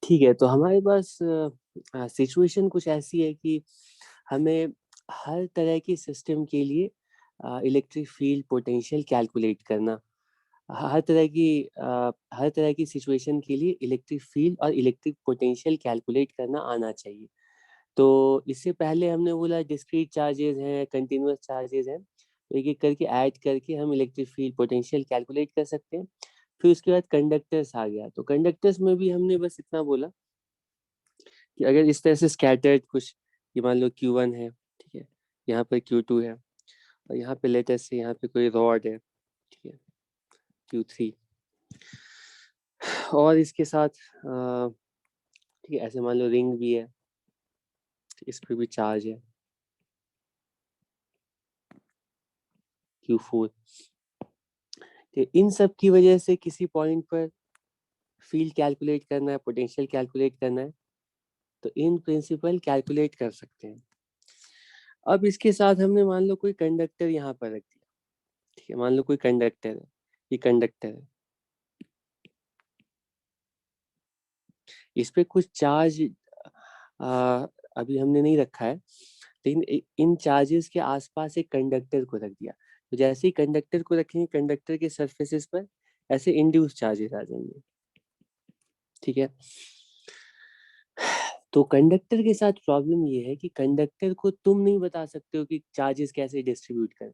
ठीक है, तो हमारे पास सिचुएशन कुछ ऐसी है कि हमें हर तरह के सिस्टम के लिए इलेक्ट्रिक फील्ड पोटेंशियल कैलकुलेट करना, हर तरह की सिचुएशन के लिए इलेक्ट्रिक फील्ड और इलेक्ट्रिक पोटेंशियल कैलकुलेट करना आना चाहिए। तो इससे पहले हमने बोला डिस्क्रीट चार्जेस हैं, कंटीन्यूअस चार्जेस हैं, तो एक-एक करके ऐड करके हम इलेक्ट्रिक फील्ड पोटेंशियल कैलकुलेट कर सकते हैं। फिर उसके बाद कंडक्टर्स आ गया, तो कंडक्टर्स में भी हमने बस इतना बोला कि अगर इस तरह से स्कैटर्ड कुछ, ये मान लो Q1 है, ठीक है, यहाँ पर Q2 है, और यहाँ पे लेटेस्ट से यहाँ पे कोई रॉड है, ठीक है, Q3, और इसके साथ ठीक है, ऐसे मान लो रिंग भी है, इस पे भी चार्ज है Q4। तो इन सब की वजह से किसी पॉइंट पर फील्ड कैलकुलेट करना है, पोटेंशियल कैलकुलेट करना है, तो इन प्रिंसिपल कैलकुलेट कर सकते हैं। अब इसके साथ हमने मान लो कोई कंडक्टर यहाँ पर रख दिया, ठीक है, मान लो कोई कंडक्टर है, ये कंडक्टर है, इस पे कुछ चार्ज अभी हमने नहीं रखा है, लेकिन इन चार्जेस के आसपास एक कंडक्टर को रख दिया, तो जैसे ही कंडक्टर को रखेंगे कंडक्टर के सरफेसेस पर ऐसे इंड्यूस चार्जेस आ जाएंगे, ठीक है। तो कंडक्टर के साथ प्रॉब्लम ये है कि कंडक्टर को तुम नहीं बता सकते हो कि चार्जेस कैसे डिस्ट्रीब्यूट करें।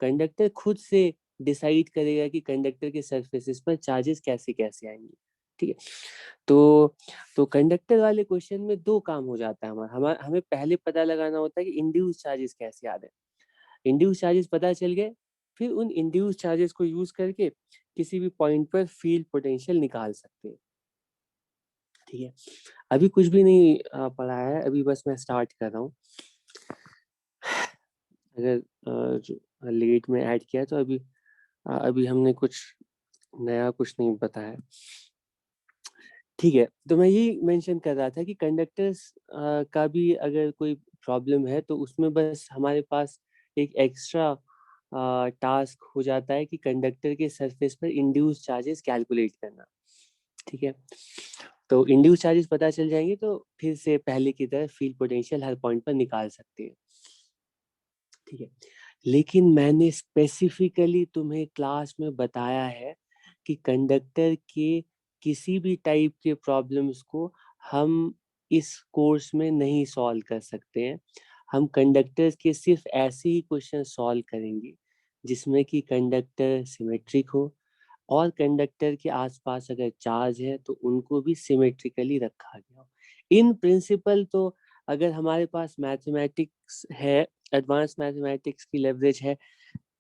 कंडक्टर खुद से डिसाइड करेगा कि कंडक्टर के सरफेसेस पर चार्जेस कैसे कैसे आएंगे, ठीक है। तो कंडक्टर वाले क्वेश्चन में दो काम हो जाता है हमारा, हमें पहले पता लगाना होता है कि इंड्यूस चार्जेस कैसे आ रहे हैं। इंड्यूस चार्जेस पता चल गए, फिर उन इंड्यूस चार्जेस को यूज करके किसी भी पॉइंट पर फील्ड पोटेंशियल निकाल सकते हैं, ठीक है। अभी कुछ भी नहीं पढ़ा है, अभी बस मैं स्टार्ट कर रहा हूँ। अगर जो लेट में ऐड किया है, तो अभी हमने कुछ नया कुछ नहीं बताया, ठीक है। तो मैं यही मेंशन कर रहा था कि कंडक्टर्स का भी अगर कोई प्रॉब्लम है तो उसमें बस हमारे पास एक एक्स्ट्रा टास्क हो जाता है कि कंडक्टर के सरफेस पर इंड्यूस चार्जेस कैलकुलेट करना, ठीक है। तो इंड्यूस चार्जेस पता चल जाएंगे तो फिर से पहले की तरह फील्ड पोटेंशियल हर पॉइंट पर निकाल सकते हैं, ठीक है। लेकिन मैंने स्पेसिफिकली तुम्हें क्लास में बताया है कि कंडक्टर के किसी भी टाइप के प्रॉब्लम्स को हम इस कोर्स में नहीं सॉल्व कर सकते हैं। हम कंडक्टर्स के सिर्फ ऐसे ही क्वेश्चन सॉल्व करेंगे जिसमें कि कंडक्टर सिमेट्रिक हो, और कंडक्टर के आसपास अगर चार्ज है तो उनको भी सिमेट्रिकली रखा गया हो। इन प्रिंसिपल तो अगर हमारे पास मैथमेटिक्स है, एडवांस मैथमेटिक्स की लेवरेज है,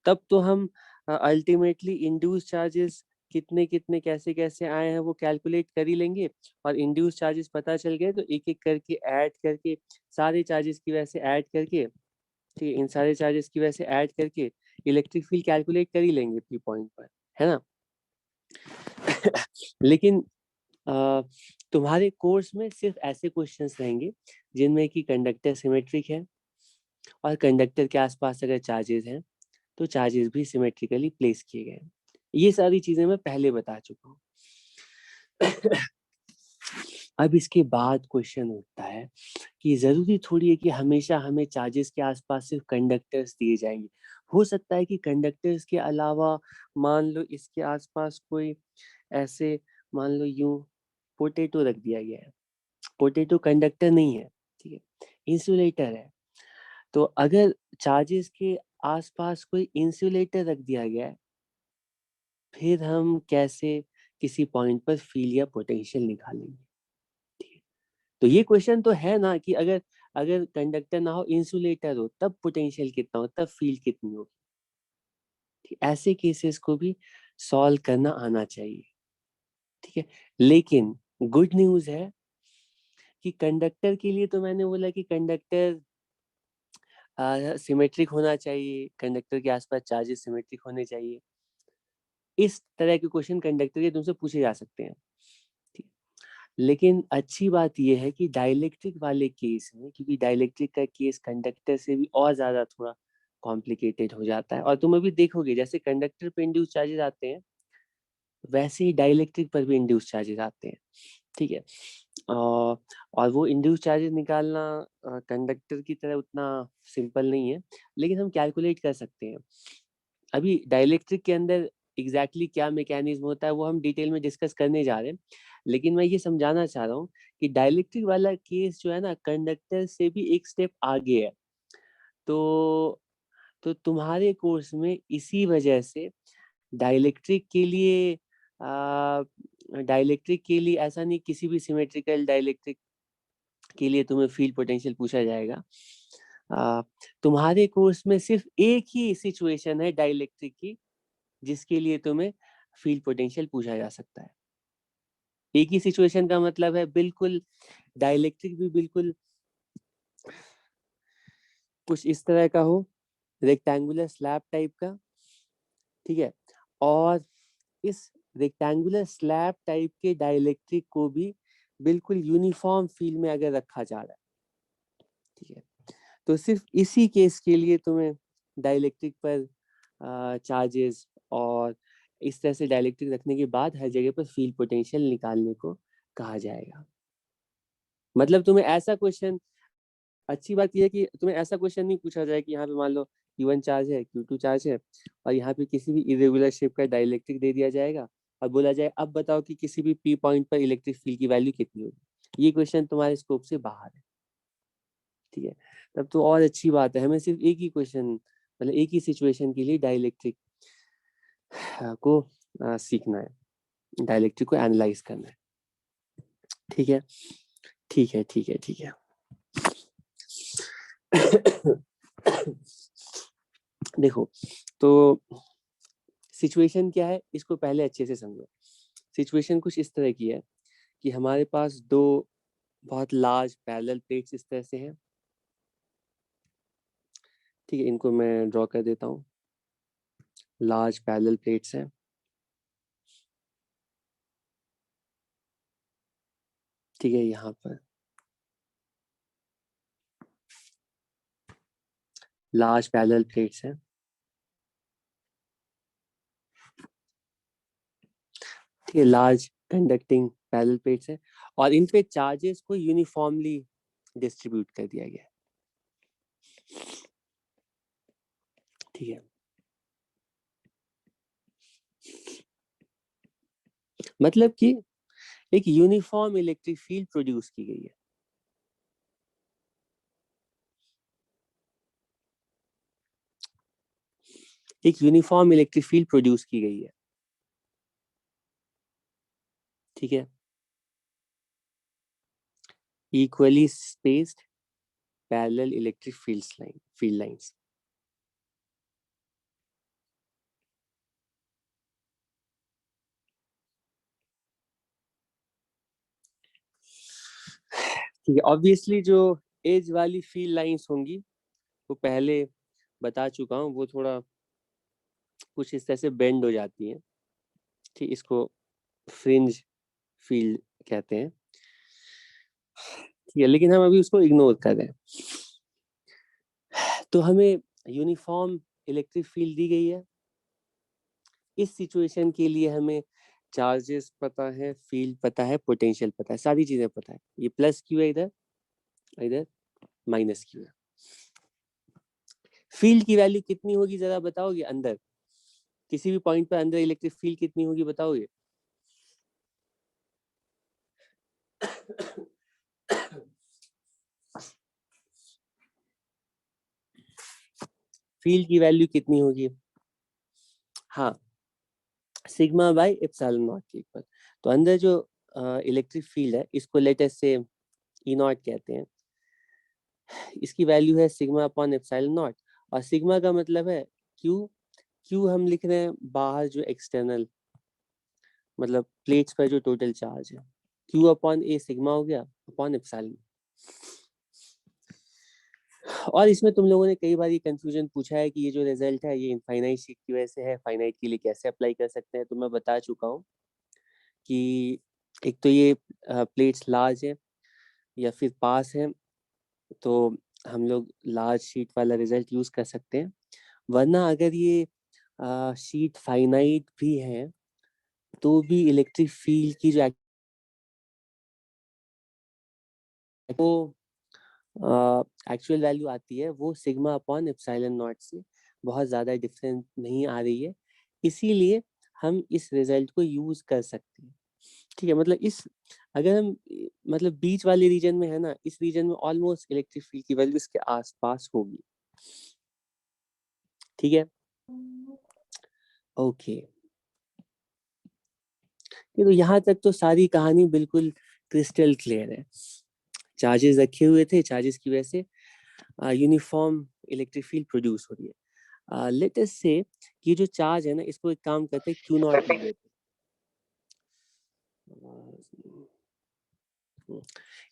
तब तो हम अल्टीमेटली इंड्यूस चार्जेस कितने कितने कैसे कैसे आए हैं वो कैलकुलेट कर ही लेंगे, और इंड्यूस चार्जेस पता चल गए तो एक एक करके ऐड करके, सारे चार्जेस की वजह से ऐड करके, ठीक है, इन सारे चार्जेस की वजह से ऐड करके इलेक्ट्रिक फील्ड कैलकुलेट कर ही लेंगे पी पॉइंट पर, है ना। लेकिन अ, तुम्हारे कोर्स में सिर्फ ऐसे क्वेश्चंस रहेंगे जिनमें कि कंडक्टर सिमेट्रिक है, और कंडक्टर के आसपास अगर चार्जेस हैं तो चार्जेस भी सिमेट्रिकली प्लेस किए गए हैं। ये सारी चीजें मैं पहले बता चुका हूँ। अब इसके बाद क्वेश्चन उठता है कि जरूरी थोड़ी है कि हमेशा हमें चार्जेस के आसपास सिर्फ कंडक्टर्स दिए जाएंगे। हो सकता है कि कंडक्टर्स के अलावा मान लो इसके आसपास कोई ऐसे, मान लो यूं पोटैटो रख दिया गया है। पोटैटो कंडक्टर नहीं है, ठीक है, इंसुलेटर है। तो अगर चार्जेस के आसपास कोई इंसुलेटर रख दिया गया है, फिर हम कैसे किसी पॉइंट पर फील्ड या पोटेंशियल निकालेंगे, ठीक है। तो ये क्वेश्चन तो है ना कि अगर अगर कंडक्टर ना हो, इंसुलेटर हो, तब पोटेंशियल कितना हो, तब फील्ड कितनी होगी, ठीक? ऐसे केसेस को भी सॉल्व करना आना चाहिए, ठीक है। लेकिन गुड न्यूज है कि कंडक्टर के लिए तो मैंने बोला कि कंडक्टर सिमेट्रिक होना चाहिए, कंडक्टर के आसपास चार्जेस सिमेट्रिक होने चाहिए। इस तरह के क्वेश्चन कंडक्टर के तुमसे पूछे जा सकते हैं, ठीक। लेकिन अच्छी बात यह है कि डाइलेक्ट्रिक वाले केस में, क्योंकि डाइलेक्ट्रिक का केस कंडक्टर से भी और ज्यादा थोड़ा कॉम्प्लिकेटेड हो जाता है, और तुम अभी देखोगे जैसे कंडक्टर पे इंड्यूस चार्जेस आते हैं वैसे ही डाइलेक्ट्रिक पर भी इंड्यूस चार्जेस आते हैं, ठीक है। और वो इंड्यूस चार्जेस निकालना कंडक्टर की तरह उतना सिंपल नहीं है, लेकिन हम कैलकुलेट कर सकते हैं। अभी डाइलेक्ट्रिक के अंदर एग्जैक्टली क्या मैकेनिज्म होता है वो हम डिटेल में डिस्कस करने जा रहे हैं, लेकिन मैं ये समझाना चाह रहा हूँ कि डाइलेक्ट्रिक वाला केस जो है ना कंडक्टर से भी एक स्टेप आगे है। तो तुम्हारे कोर्स में इसी वजह से डाइलेक्ट्रिक के लिए ऐसा नहीं, किसी भी सिमेट्रिकल डाइलेक्ट्रिक के लिए तुम्हें फील्ड पोटेंशियल पूछा जाएगा। तुम्हारे कोर्स में सिर्फ एक ही सिचुएशन है डाइलेक्ट्रिक की जिसके लिए तुम्हें फील्ड पोटेंशियल पूछा जा सकता है। एक ही सिचुएशन का मतलब है बिल्कुल डाइलेक्ट्रिक भी बिल्कुल कुछ इस तरह का हो, रेक्टेंगुलर स्लैब टाइप का, ठीक है। और इस रेक्टेंगुलर स्लैब टाइप के डाइलेक्ट्रिक को भी बिल्कुल यूनिफॉर्म फील्ड में अगर रखा जा रहा है, ठीक है, तो सिर्फ इसी केस के लिए तुम्हें डाइलेक्ट्रिक पर चार्जेस और इस तरह से डाइलेक्ट्रिक रखने के बाद हर जगह पर फील्ड पोटेंशियल निकालने को कहा जाएगा। मतलब तुम्हें ऐसा क्वेश्चन, अच्छी बात यह है कि तुम्हें ऐसा क्वेश्चन नहीं पूछा जाए कि यहाँ पे मान लो Q1 चार्ज है, Q2 चार्ज है और यहाँ पे किसी भी इरेगुलर शेप का डाइलेक्ट्रिक दे दिया जाएगा और बोला जाए अब बताओ कि किसी भी P पॉइंट पर इलेक्ट्रिक फील्ड की वैल्यू कितनी होगी। ये क्वेश्चन तुम्हारे स्कोप से बाहर है, ठीक है। तब तो और अच्छी बात है, हमें सिर्फ एक ही क्वेश्चन मतलब एक ही सिचुएशन के लिए डाइलेक्ट्रिक को सीखना है, डाइलेक्ट्रिक को एनालाइज करना है, ठीक है ठीक है ठीक है ठीक है। देखो तो सिचुएशन क्या है इसको पहले अच्छे से समझो। सिचुएशन कुछ इस तरह की है कि हमारे पास दो बहुत लार्ज पैरेलल प्लेट्स इस तरह से हैं, ठीक है। इनको मैं ड्रॉ कर देता हूँ, लार्ज पैरेलल प्लेट्स हैं, ठीक है। यहाँ पर लार्ज पैरेलल प्लेट्स हैं, ठीक है, लार्ज कंडक्टिंग पैरेलल प्लेट्स हैं और इन पे चार्जेस को यूनिफॉर्मली डिस्ट्रीब्यूट कर दिया गया है, ठीक है। मतलब कि एक यूनिफॉर्म इलेक्ट्रिक फील्ड प्रोड्यूस की गई है, एक यूनिफॉर्म इलेक्ट्रिक फील्ड प्रोड्यूस की गई है, ठीक है। Equally spaced parallel electric field lines, ठीक है। ऑब्वियसली जो एज वाली फील्ड लाइंस होंगी वो पहले बता चुका हूँ, वो थोड़ा कुछ इस तरह से बेंड हो जाती है, ठीक। इसको फ्रिंज फील्ड कहते हैं, ठीक है, लेकिन हम अभी उसको इग्नोर कर रहे हैं। तो हमें यूनिफॉर्म इलेक्ट्रिक फील्ड दी गई है, इस सिचुएशन के लिए हमें चार्जेस पता है, फील्ड पता है, पोटेंशियल पता है, सारी चीजें पता है। ये प्लस क्यू है, इधर इधर माइनस क्यू है। फील्ड की वैल्यू कितनी होगी जरा बताओगे? अंदर किसी भी पॉइंट पर अंदर इलेक्ट्रिक फील्ड कितनी होगी बताओगे? फील्ड की वैल्यू कितनी होगी? हाँ, सिग्मा बाई एप्सिलॉन नॉट के इक्वल। तो अंदर जो इलेक्ट्रिक फील्ड है इसको लेटेस्ट से ई नॉट कहते हैं, इसकी वैल्यू है सिग्मा अपॉन एप्सिलॉन नॉट। और सिग्मा का मतलब है क्यू, क्यू हम लिख रहे हैं बाहर जो एक्सटर्नल मतलब प्लेट्स पर जो टोटल चार्ज है, क्यू अपॉन ए सिग्मा हो गया अपॉन एप्सिलॉन। और इसमें तुम लोगों ने कई बार ये कंफ्यूजन पूछा है कि ये जो रिजल्ट है ये इनफाइनाइट शीट की वजह से है, फाइनाइट के लिए कैसे अप्लाई कर सकते हैं। तो मैं बता चुका हूँ कि एक तो ये प्लेट्स लार्ज है या फिर पास है, तो हम लोग लार्ज शीट वाला रिजल्ट यूज कर सकते हैं। वरना अगर ये शीट फाइनाइट भी है तो भी इलेक्ट्रिक फील्ड की जो वो एक्चुअल वैल्यू आती है वो सिग्मा अपॉन एप्सिलॉन नॉट से बहुत ज़्यादा डिफरेंट नहीं आ रही है, इसीलिए हम इस रिजल्ट को यूज कर सकते हैं। ठीक है, मतलब इस अगर हम मतलब बीच वाले रीजन में है ना, इस रीजन में ऑलमोस्ट इलेक्ट्रिक फील्ड की वैल्यू इसके आसपास होगी। ठीक है, ओके। तो यहाँ तक तो सारी कहानी बिल्कुल क्रिस्टल क्लियर है। चार्जेस रखे हुए थे, चार्जेस की वजह से यूनिफॉर्म इलेक्ट्रिक फील्ड प्रोड्यूस हो रही है। लेट अस से ये जो चार्ज है ना, इसको एक काम करते हैं, क्यू नॉट लिख देते हैं,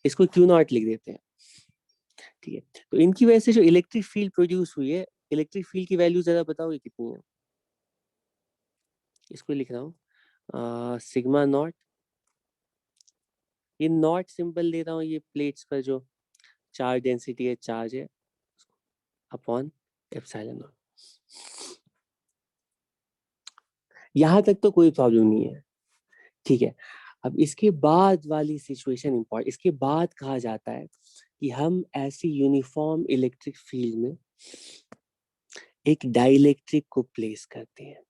इसको क्यू नॉट लिख देते हैं। ठीक है, तो इनकी वजह से जो इलेक्ट्रिक फील्ड प्रोड्यूस हुई है, इलेक्ट्रिक फील्ड की वैल्यू जरा बताओगे कितनी है? इसको लिख रहा हूँ सिग्मा नॉट, ये नॉट सिंबल दे रहा हूँ, ये प्लेट्स पर जो चार्ज डेंसिटी है, चार्ज है, अपॉन एप्सिलॉन नॉट। यहाँ तक तो कोई प्रॉब्लम नहीं है। ठीक है, अब इसके बाद वाली सिचुएशन इम्पोर्टेंट, इसके बाद कहा जाता है कि हम ऐसी यूनिफॉर्म इलेक्ट्रिक फील्ड में एक डाइलेक्ट्रिक को प्लेस करते हैं,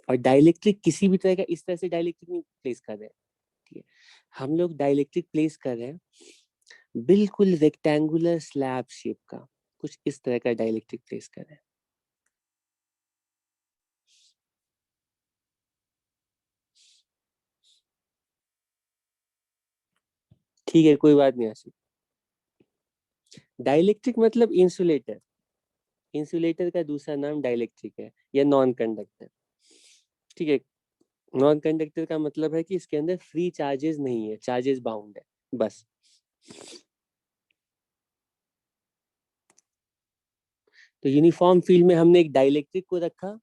और डाइलेक्ट्रिक किसी भी तरह का इस तरह से डाइलेक्ट्रिक नहीं प्लेस कर रहे हैं। ठीक है, हम लोग डाइलेक्ट्रिक प्लेस कर रहे हैं बिल्कुल रेक्टेंगुलर स्लैब शेप का, कुछ इस तरह का डाइलेक्ट्रिक प्लेस कर रहे हैं। ठीक है, कोई बात नहीं आशिक। डाइलेक्ट्रिक मतलब इंसुलेटर, इंसुलेटर का दूसरा नाम डाइलेक्ट्रिक है, या नॉन कंडक्टर। ठीक है, नॉन कंडक्टर का मतलब है कि इसके अंदर फ्री चार्जेस नहीं है, चार्जेस बाउंड है, बस। तो यूनिफॉर्म फील्ड में हमने एक डाइलेक्ट्रिक को रखा।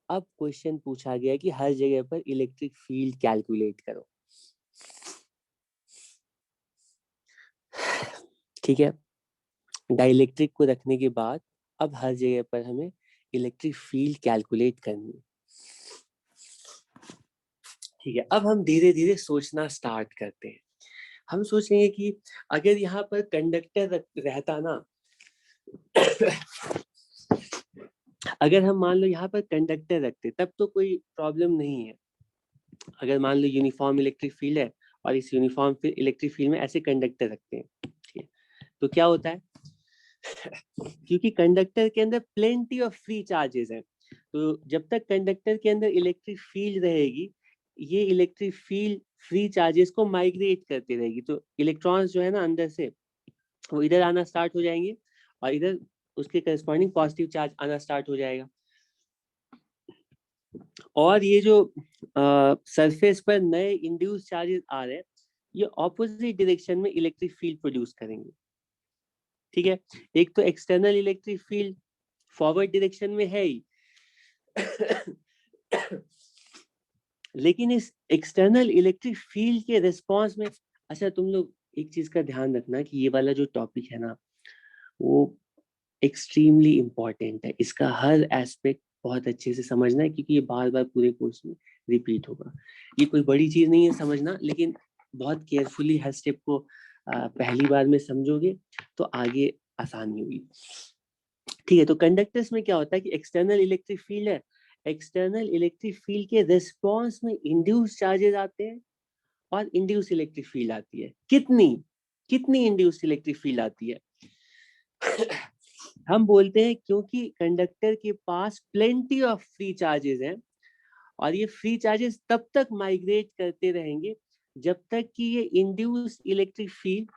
अब क्वेश्चन पूछा गया कि हर जगह पर इलेक्ट्रिक फील्ड कैलकुलेट करो। ठीक है, डाइलेक्ट्रिक को रखने के बाद अब हर जगह पर हमें इलेक्ट्रिक फील्ड कैलकुलेट करनी है। ठीक है, अब हम धीरे धीरे सोचना स्टार्ट करते हैं। हम सोचेंगे कि अगर यहाँ पर कंडक्टर रहता ना, अगर हम मान लो यहाँ पर कंडक्टर रखते तब तो कोई प्रॉब्लम नहीं है। अगर मान लो यूनिफॉर्म इलेक्ट्रिक फील्ड है और इस यूनिफॉर्म इलेक्ट्रिक फील्ड में ऐसे कंडक्टर रखते हैं, ठीक है, तो क्या होता है, क्योंकि कंडक्टर के अंदर प्लेंटी ऑफ फ्री चार्जेस हैं, तो जब तक कंडक्टर के अंदर इलेक्ट्रिक फील्ड रहेगी, ये इलेक्ट्रिक फील्ड फ्री चार्जेस को माइग्रेट करती रहेगी। तो इलेक्ट्रॉन्स जो है ना अंदर से, वो इधर आना स्टार्ट हो जाएंगे, और इधर उसके करस्पॉन्डिंग पॉजिटिव चार्ज आना स्टार्ट हो जाएगा। और ये जो सरफेस पर नए इंड्यूस चार्जेस आ रहे हैं, ये ऑपोजिट डायरेक्शन में इलेक्ट्रिक फील्ड प्रोड्यूस करेंगे। ठीक है, एक तो external electric field forward direction में है ही, लेकिन इस एक्सटर्नल इलेक्ट्रिक फील्ड के रिस्पांस में, अच्छा तुम लोग एक चीज का ध्यान रखना कि ये वाला जो टॉपिक है ना, वो एक्सट्रीमली इम्पोर्टेंट है, इसका हर एस्पेक्ट बहुत अच्छे से समझना है, क्योंकि ये बार बार पूरे कोर्स में रिपीट होगा। ये कोई बड़ी चीज नहीं है समझना, लेकिन बहुत केयरफुली हर स्टेप को पहली बार में समझोगे तो आगे आसानी होगी। ठीक है, तो कंडक्टर्स में क्या होता है कि एक्सटर्नल इलेक्ट्रिक फील्ड है, एक्सटर्नल इलेक्ट्रिक फील्ड के रिस्पॉन्स में इंड्यूस चार्जेस आते हैं और इंड्यूस इलेक्ट्रिक फील्ड आती है। कितनी कितनी इंड्यूस इलेक्ट्रिक फील्ड आती है? हम बोलते हैं क्योंकि कंडक्टर के पास प्लेंटी ऑफ फ्री चार्जेस हैं, और ये फ्री चार्जेस तब तक माइग्रेट करते रहेंगे जब तक कि ये इंड्यूस इलेक्ट्रिक फील्ड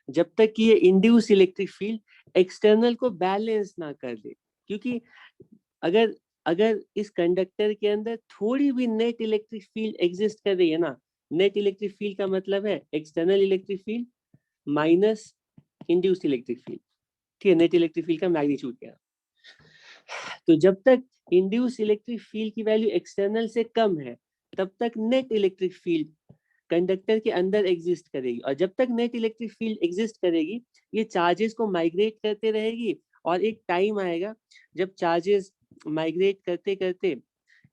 जब तक कि ये इंड्यूस इलेक्ट्रिक फील्ड एक्सटर्नल को बैलेंस ना कर दे। क्योंकि अगर अगर इस कंडक्टर के अंदर थोड़ी भी नेट इलेक्ट्रिक फील्ड एग्जिस्ट कर रही है ना, नेट इलेक्ट्रिक फील्ड का मतलब है external electric field minus induced electric field. ठीक है, नेट इलेक्ट्रिक फील्ड का मैग्नीट्यूड क्या है। तो जब तक इंड्यूस इलेक्ट्रिक फील्ड की वैल्यू एक्सटर्नल से कम है, तब तक नेट इलेक्ट्रिक फील्ड कंडक्टर के अंदर एग्जिस्ट करेगी, और जब तक नेट इलेक्ट्रिक फील्ड एग्जिस्ट करेगी, ये चार्जेस को माइग्रेट करते रहेगी, और एक टाइम आएगा जब चार्जेस माइग्रेट करते करते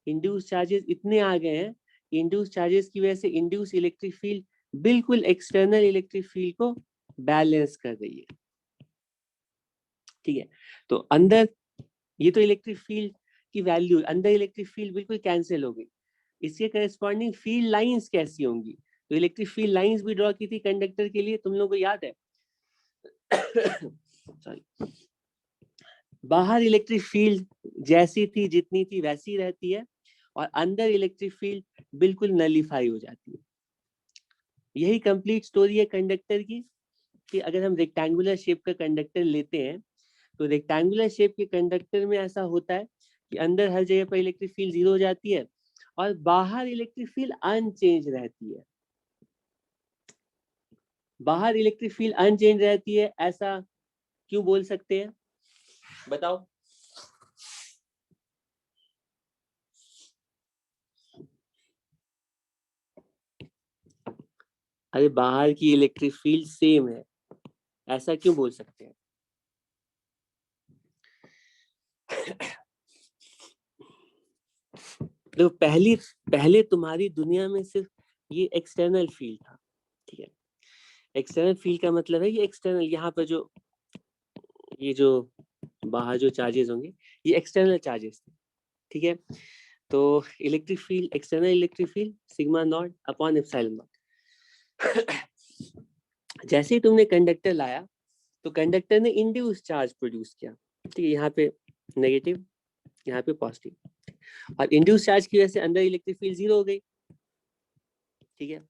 इंड्यूस चार्जेस इतने आ गए हैं, इंड्यूस चार्जेस की वजह से इंड्यूस इलेक्ट्रिक फील्ड बिल्कुल एक्सटर्नल इलेक्ट्रिक फील्ड को बैलेंस कर रही है। ठीक है, तो अंदर ये तो इलेक्ट्रिक फील्ड की वैल्यू, अंदर इलेक्ट्रिक फील्ड बिल्कुल कैंसिल हो गई, इसके करस्पॉन्डिंग फील्ड लाइंस कैसी होंगी? तो इलेक्ट्रिक फील्ड लाइंस भी ड्रॉ की थी कंडक्टर के लिए, तुम लोगों को याद है? सॉरी, बाहर इलेक्ट्रिक फील्ड जैसी थी जितनी थी वैसी रहती है, और अंदर इलेक्ट्रिक फील्ड बिल्कुल नलीफाई हो जाती है। यही कंप्लीट स्टोरी है कंडक्टर की, कि अगर हम रेक्टेंगुलर शेप का कंडक्टर लेते हैं, तो रेक्टेंगुलर शेप के कंडक्टर में ऐसा होता है कि अंदर हर जगह पर इलेक्ट्रिक फील्ड 0 हो जाती है और बाहर इलेक्ट्रिक फील्ड अनचेंज रहती है। बाहर इलेक्ट्रिक फील्ड अनचेंज रहती है, ऐसा क्यों बोल सकते हैं, बताओ? अरे बाहर की इलेक्ट्रिक फील्ड सेम है, ऐसा क्यों बोल सकते हैं? तो पहले तुम्हारी दुनिया में सिर्फ ये एक्सटर्नल फील्ड था। ठीक है, एक्सटर्नल फील्ड का मतलब है ये एक्सटर्नल, यहाँ पर जो ये जो बाहर जो चार्जेस होंगे ये एक्सटर्नल चार्जेस थे। ठीक है, तो electric field, external electric field sigma not upon epsilon not. जैसे ही तुमने कंडक्टर लाया तो कंडक्टर ने इंड्यूस चार्ज प्रोड्यूस किया। ठीक है, यहाँ पे नेगेटिव, यहाँ पे पॉजिटिव, और इंड्यूस चार्ज की वजह से अंदर इलेक्ट्रिक फील्ड 0 हो गई। ठीक है,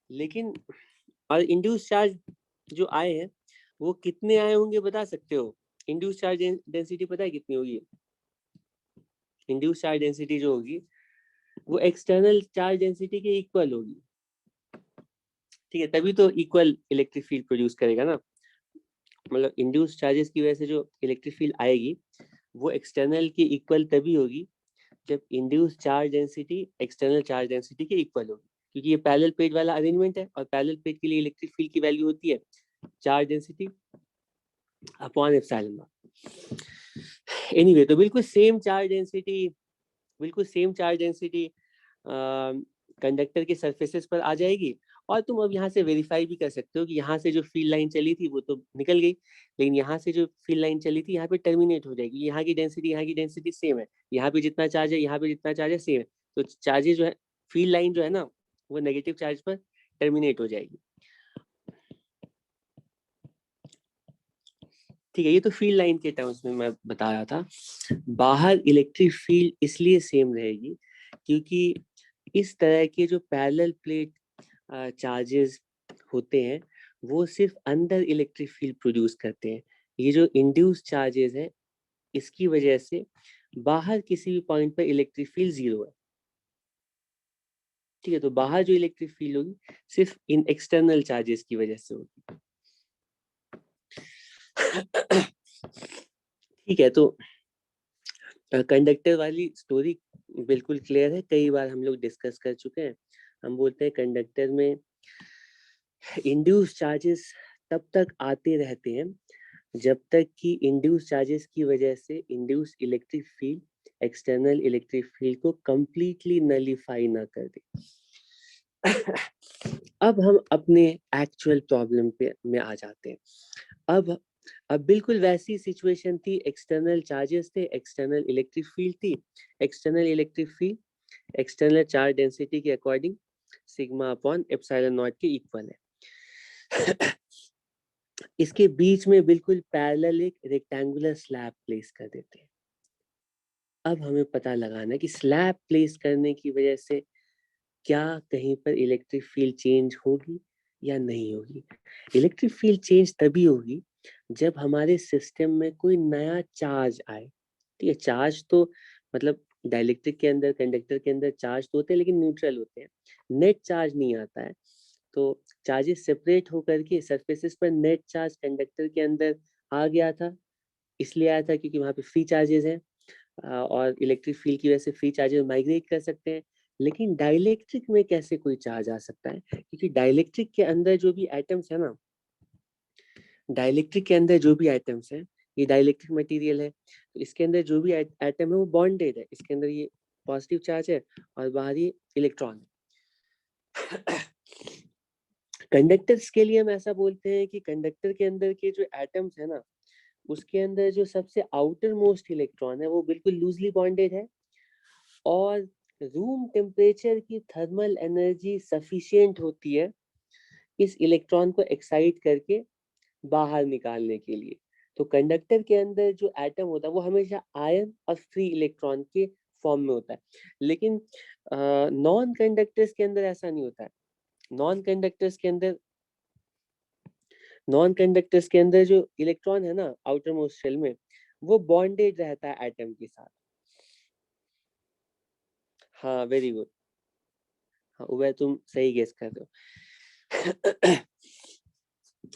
लेकिन और इंड्यूस चार्ज जो आए हैं वो कितने आए होंगे बता सकते हो? इंड्यूस चार्ज डेंसिटी पता है कितनी होगी? इंड्यूस चार्ज डेंसिटी जो होगी वो एक्सटर्नल चार्ज डेंसिटी के इक्वल होगी। ठीक है, तभी तो इक्वल इलेक्ट्रिक फील्ड प्रोड्यूस करेगा ना, मतलब इंड्यूस चार्जेस की वजह से जो इलेक्ट्रिक फील्ड आएगी वो एक्सटर्नल की इक्वल तभी होगी जब induce charge density external charge density के इक्वल होगी, क्योंकि ये पैरेलल प्लेट वाला अरेंजमेंट है, और पैरेलल प्लेट के लिए इलेक्ट्रिक फील्ड की वैल्यू होती है charge density upon epsilon not. Anyway, तो बिल्कुल सेम चार्ज डेंसिटी, बिल्कुल सेम चार्ज डेंसिटी कंडक्टर के सरफेसेस पर आ जाएगी, और तुम अब यहाँ से वेरीफाई भी कर सकते हो कि यहाँ से जो फील्ड लाइन चली थी वो तो निकल गई, लेकिन यहाँ से जो फील्ड लाइन चली थी यहाँ पे टर्मिनेट हो जाएगी। यहाँ की डेंसिटी सेम है, यहाँ पे जितना चार्ज है यहाँ पे जितना चार्ज है सेम है, तो चार्जेस जो है, फील्ड लाइन जो है ना वो नेगेटिव चार्ज पर टर्मिनेट हो जाएगी। ठीक है, ये तो फील्ड लाइन के टर्म्स में मैं बता रहा था। बाहर इलेक्ट्रिक फील्ड इसलिए सेम रहेगी क्योंकि इस तरह के जो पैरेलल प्लेट चार्जेस होते हैं वो सिर्फ अंदर इलेक्ट्रिक फील्ड प्रोड्यूस करते हैं। ये जो इंड्यूस चार्जेस है इसकी वजह से बाहर किसी भी पॉइंट पर इलेक्ट्रिक फील्ड 0 है। ठीक है, तो बाहर जो इलेक्ट्रिक फील्ड होगी सिर्फ इन एक्सटर्नल चार्जेस की वजह से होगी। ठीक है, तो कंडक्टर वाली स्टोरी बिल्कुल क्लियर है, कई बार हम लोग डिस्कस कर चुके हैं। हम बोलते हैं कंडक्टर में इंड्यूस चार्जेस तब तक आते रहते हैं जब तक कि इंड्यूस चार्जेस की वजह से induce electric field external electric field को कंप्लीटली नलीफाई ना कर दे। अब हम अपने एक्चुअल प्रॉब्लम पे में आ जाते हैं। अब बिल्कुल वैसी सिचुएशन थी, एक्सटर्नल चार्जेस थे, एक्सटर्नल इलेक्ट्रिक फील्ड थी, external electric field external charge density के according sigma upon epsilon naught के इक्वल है। इसके बीच में बिल्कुल पैरेलल एक रेक्टेंगुलर स्लैब प्लेस कर देते हैं। अब हमें पता लगाना है कि स्लैब प्लेस करने की वजह से क्या कहीं पर इलेक्ट्रिक फील्ड चेंज होगी या नहीं होगी। इलेक्ट्रिक फील्ड चेंज तभी होगी जब हमारे सिस्टम में कोई नया चार्ज आए। ठीक है, चार्ज तो मतलब डाइलेक्ट्रिक के अंदर, कंडक्टर के अंदर चार्ज तो होते हैं लेकिन न्यूट्रल होते हैं, नेट चार्ज नहीं आता है। तो चार्जेस सेपरेट होकर के सरफेसेस पर नेट चार्ज कंडक्टर के अंदर आ गया था, इसलिए आया था क्योंकि वहां पे फ्री चार्जेस हैं, और इलेक्ट्रिक फील्ड की वजह से फ्री चार्जेस माइग्रेट कर सकते हैं। लेकिन डाइलेक्ट्रिक में कैसे कोई चार्ज आ सकता है? क्योंकि डाइलेक्ट्रिक के अंदर जो भी एटम्स है ना, डाइलेक्ट्रिक के अंदर जो भी एटम्स है, ये डाइलेक्ट्रिक मटेरियल है, तो इसके अंदर जो भी एटम है वो बॉन्डेड है, इसके अंदर ये पॉजिटिव चार्ज है और बाहर ये इलेक्ट्रॉन है। कंडक्टर्स के लिए हम ऐसा बोलते हैं कि कंडक्टर के अंदर के जो एटम्स है ना, उसके अंदर जो सबसे आउटर मोस्ट इलेक्ट्रॉन है वो बिल्कुल लूजली बॉन्डेड है और रूम टेम्परेचर की थर्मल एनर्जी सफिशिएंट होती है इस इलेक्ट्रॉन को एक्साइट करके बाहर निकालने के लिए। तो कंडक्टर के अंदर जो एटम होता है वो हमेशा आयन और फ्री इलेक्ट्रॉन के फॉर्म में होता है, लेकिन नॉन कंडक्टर्स के अंदर ऐसा नहीं होता है। नॉन कंडक्टर्स के अंदर नॉन कंडक्टर्स के अंदर जो इलेक्ट्रॉन है ना आउटर मोस्ट शेल में, वो बॉन्डेड रहता है एटम के साथ। हाँ, वेरी गुड। हाँ, वह तुम सही गेस कर रहे हो।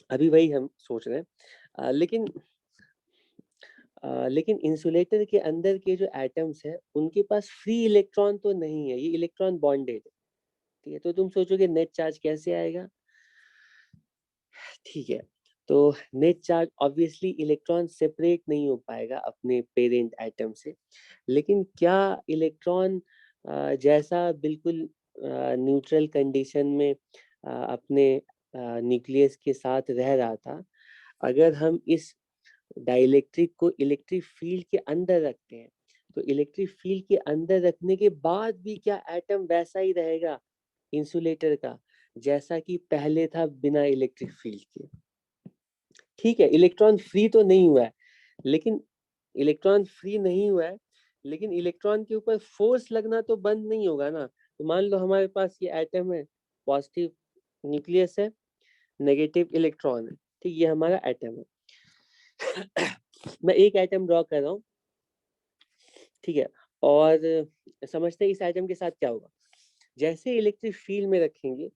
अभी वही हम सोच रहे हैं। लेकिन इंसुलेटर के अंदर के जो एटम्स है उनके पास फ्री इलेक्ट्रॉन तो नहीं है, ये इलेक्ट्रॉन बॉन्डेड है। ठीक है, तो तुम सोचोगे नेट चार्ज कैसे आएगा। ठीक है, तो net charge obviously electron separate नहीं हो पाएगा अपने पेरेंट एटम से, लेकिन क्या इलेक्ट्रॉन जैसा बिल्कुल न्यूट्रल कंडीशन में अपने न्यूक्लियस के साथ रह रहा था, अगर हम इस डाइलेक्ट्रिक को इलेक्ट्रिक फील्ड के अंदर रखते हैं, तो इलेक्ट्रिक फील्ड के अंदर रखने के बाद भी क्या एटम वैसा ही रहेगा इंसुलेटर का जैसा कि पहले था बिना इलेक्ट्रिक फील्ड के। ठीक है, इलेक्ट्रॉन फ्री तो नहीं हुआ है, लेकिन इलेक्ट्रॉन फ्री नहीं हुआ है लेकिन इलेक्ट्रॉन के ऊपर फोर्स लगना तो बंद नहीं होगा ना। तो मान लो हमारे पास ये एटम है, पॉजिटिव न्यूक्लियस है, नेगेटिव इलेक्ट्रॉन है। ठीक, ये हमारा एटम है। मैं एक एटम ड्रॉ कर रहा हूँ, ठीक है, और समझते हैं इस एटम के साथ क्या होगा। जैसे इलेक्ट्रिक फील्ड में रखेंगे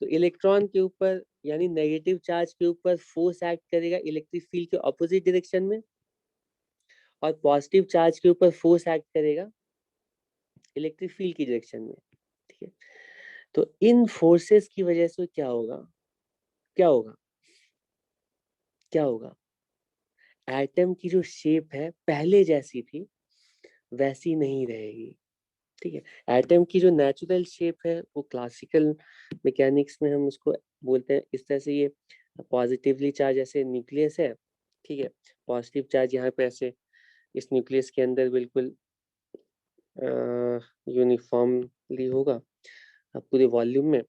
तो इलेक्ट्रॉन के ऊपर यानी नेगेटिव चार्ज के ऊपर फोर्स एक्ट करेगा इलेक्ट्रिक फील्ड के ऑपोजिट डायरेक्शन में, और पॉजिटिव चार्ज के ऊपर फोर्स एक्ट करेगा इलेक्ट्रिक फील्ड की डायरेक्शन में। ठीक है, तो इन फोर्सेस की वजह से क्या होगा, क्या होगा, क्या होगा, एटम की जो शेप है पहले जैसी थी वैसी नहीं रहेगी। ठीक है, एटम की जो नेचुरल शेप है वो क्लासिकल मैकेनिक्स में हम उसको बोलते हैं इस तरह से, ये पॉजिटिवली चार्ज ऐसे न्यूक्लियस है। ठीक है, पॉजिटिव चार्ज यहाँ पे ऐसे इस न्यूक्लियस के अंदर बिल्कुल यूनिफॉर्मली होगा पूरे वॉल्यूम में,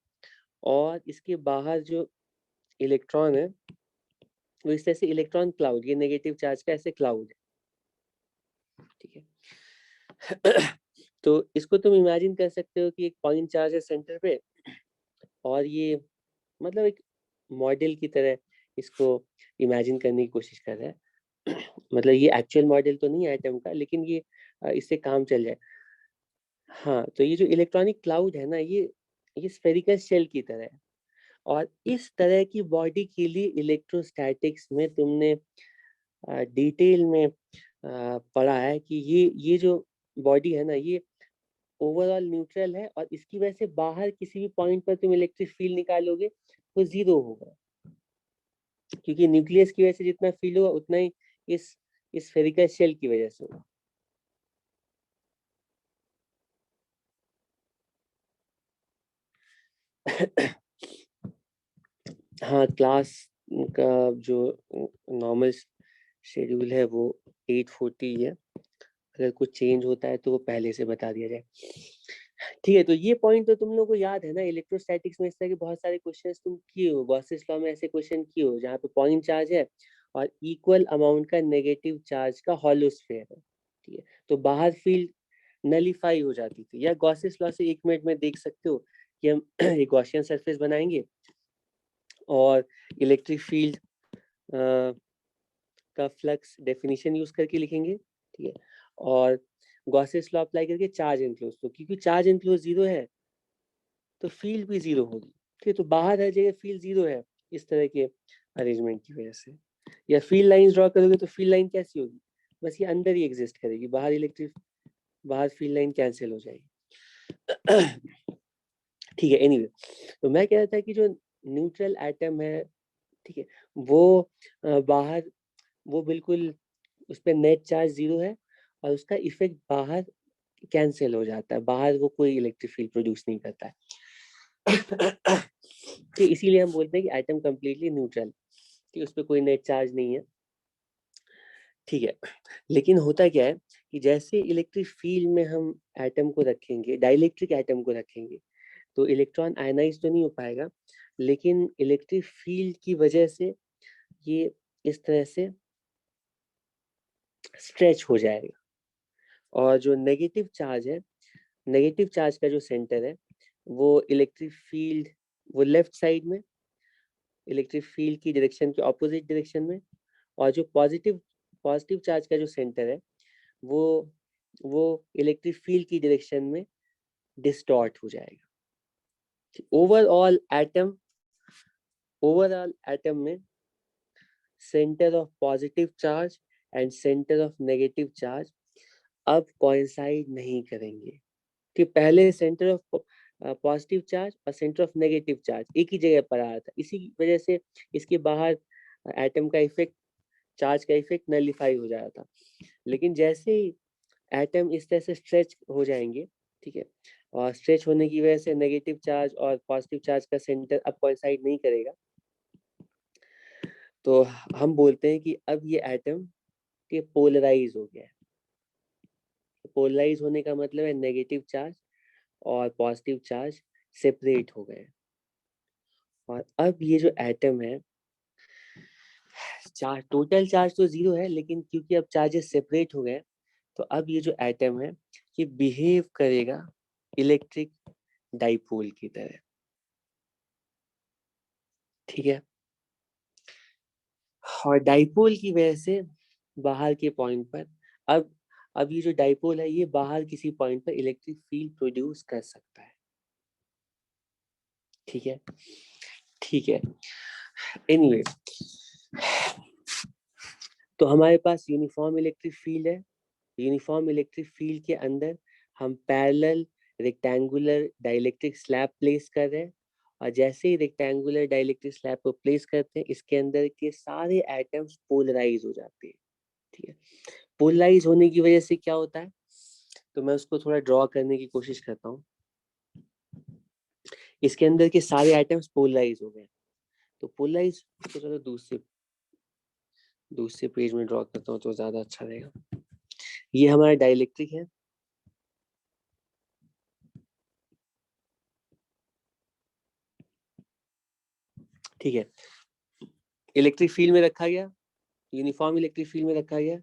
और इसके बाहर जो इलेक्ट्रॉन है वो इस तरह से इलेक्ट्रॉन क्लाउड, ये नेगेटिव चार्ज का ऐसे क्लाउड है। ठीक है। तो इसको तुम इमेजिन कर सकते हो कि एक पॉइंट चार्ज है सेंटर पे, और ये मतलब एक मॉडल की तरह इसको इमेजिन करने की कोशिश कर रहा है। मतलब ये एक्चुअल मॉडल तो नहीं है एटम का, लेकिन ये इससे काम चल जाए। हाँ, तो ये जो इलेक्ट्रॉनिक क्लाउड है ना, ये स्फेरिकल शेल की तरह है, और इस तरह की बॉडी के लिए इलेक्ट्रोस्टैटिक्स में तुमने डिटेल में पढ़ा है कि ये जो बॉडी है ना, ये ओवरऑल न्यूट्रल है, और इसकी वजह से बाहर किसी भी पॉइंट पर तुम इलेक्ट्रिक फील्ड निकालोगे वो जीरो होगा, क्योंकि न्यूक्लियस की वजह से जितना फील्ड होगा उतना ही इस स्फेरिकल शेल की वजह से होगा। हाँ, क्लास का जो नॉर्मल शेड्यूल है वो 8:40 है। अगर कुछ चेंज होता है तो वो पहले से बता दिया जाए। ठीक है, तो ये पॉइंट तो तुम लोगों को याद है ना, इलेक्ट्रोस्टैटिक्स में इस तरह के बहुत सारे क्वेश्चंस तुम किए हो, गॉसेस लॉ में ऐसे क्वेश्चन किए हो जहाँ पे पॉइंट चार्ज है और इक्वल अमाउंट का नेगेटिव चार्ज का हॉलो स्फीयर है। ठीक है, तो बाहर फील्ड नलीफाई हो जाती थी, या गॉसेस लॉ से 1 मिनट में देख सकते हो कि हम एक गॉसियन सरफेस बनाएंगे और इलेक्ट्रिक फील्ड का फ्लक्स डेफिनेशन यूज करके लिखेंगे। ठीक है, और गॉसेस लॉ अप्लाई करके चार्ज एनक्लोज, तो क्योंकि चार्ज एनक्लोज जीरो है तो फील्ड भी जीरो होगी। ठीक है, तो बाहर हर जगह फील्ड जीरो है इस तरह के अरेंजमेंट की वजह से। या फील्ड लाइंस ड्रॉ करोगे तो फील्ड लाइन कैसी होगी, बस ये अंदर ही एग्जिस्ट करेगी, बाहर फील्ड लाइन कैंसिल हो जाएगी। ठीक है, एनीवे, तो मैं कह रहा था कि जो न्यूट्रल एटम है, ठीक है, वो बाहर वो बिल्कुल उस पर नेट चार्ज जीरो है, और उसका इफेक्ट बाहर कैंसिल हो जाता है, बाहर वो कोई इलेक्ट्रिक फील्ड प्रोड्यूस नहीं करता है। कि इसीलिए हम बोलते हैं कि एटम कंप्लीटली न्यूट्रल, कि उस पर कोई नेट चार्ज नहीं है। ठीक है, लेकिन होता क्या है कि जैसे इलेक्ट्रिक फील्ड में हम एटम को रखेंगे, डाइलेक्ट्रिक एटम को रखेंगे, तो इलेक्ट्रॉन आयनाइज तो नहीं हो पाएगा, लेकिन इलेक्ट्रिक फील्ड की वजह से ये इस तरह से स्ट्रेच हो जाएगा। और जो नेगेटिव चार्ज है, नेगेटिव चार्ज का जो सेंटर है वो इलेक्ट्रिक फील्ड, वो लेफ्ट साइड में इलेक्ट्रिक फील्ड की डायरेक्शन के ऑपोजिट डायरेक्शन में, और जो पॉजिटिव पॉजिटिव चार्ज का जो सेंटर है वो वो इलेक्ट्रिक फील्ड की डायरेक्शन में डिस्टॉर्ट हो जाएगा। ओवरऑल एटम में centre of positive charge and centre of negative charge अब कोइंसाइड नहीं करेंगे, कि पहले सेंटर ऑफ पॉजिटिव चार्ज और सेंटर ऑफ नेगेटिव चार्ज एक ही जगह पर आ रहा था, इसी वजह से इसके बाहर एटम का इफेक्ट, चार्ज का इफेक्ट नलिफाई हो जा रहा था। लेकिन जैसे ही एटम इस तरह से स्ट्रेच हो जाएंगे, ठीक है, और स्ट्रेच होने की वजह से नेगेटिव चार्ज और पॉजिटिव चार्ज का सेंटर अब कोइंसाइड नहीं करेगा, तो हम बोलते हैं कि अब ये एटम के पोलराइज हो गया है। पोलराइज होने का मतलब है नेगेटिव चार्ज और पॉजिटिव चार्ज सेपरेट हो गए। और अब ये जो एटम है, चार्ज, टोटल चार्ज तो 0 है, लेकिन क्योंकि अब चार्जेस सेपरेट हो गए, तो अब ये जो एटम है ये बिहेव करेगा इलेक्ट्रिक डाइपोल की तरह। ठीक है, और डाइपोल की वजह से बाहर के पॉइंट पर अब ये जो डाइपोल है ये बाहर किसी पॉइंट पर इलेक्ट्रिक फील्ड प्रोड्यूस कर सकता है। ठीक है, ठीक है, एनीवे, तो हमारे पास यूनिफॉर्म इलेक्ट्रिक फील्ड है। यूनिफॉर्म इलेक्ट्रिक फील्ड के अंदर हम parallel rectangular dielectric slab place कर रहे हैं, और जैसे ही रेक्टेंगुलर डाइलेक्ट्रिक स्लैब को प्लेस करते हैं, इसके अंदर के सारे एटम्स पोलराइज हो जाते हैं। ठीक है, पोलराइज होने की वजह से क्या होता है, तो मैं उसको थोड़ा ड्रॉ करने की कोशिश करता हूँ। इसके अंदर के सारे एटम्स पोलराइज हो गए, तो पोलराइज, तो चलो दूसरे पेज में ड्रॉ करता हूँ तो ज्यादा अच्छा रहेगा। ये हमारा डाइलेक्ट्रिक है। ठीक है, इलेक्ट्रिक फील्ड में रखा गया, यूनिफॉर्म इलेक्ट्रिक फील्ड में रखा गया,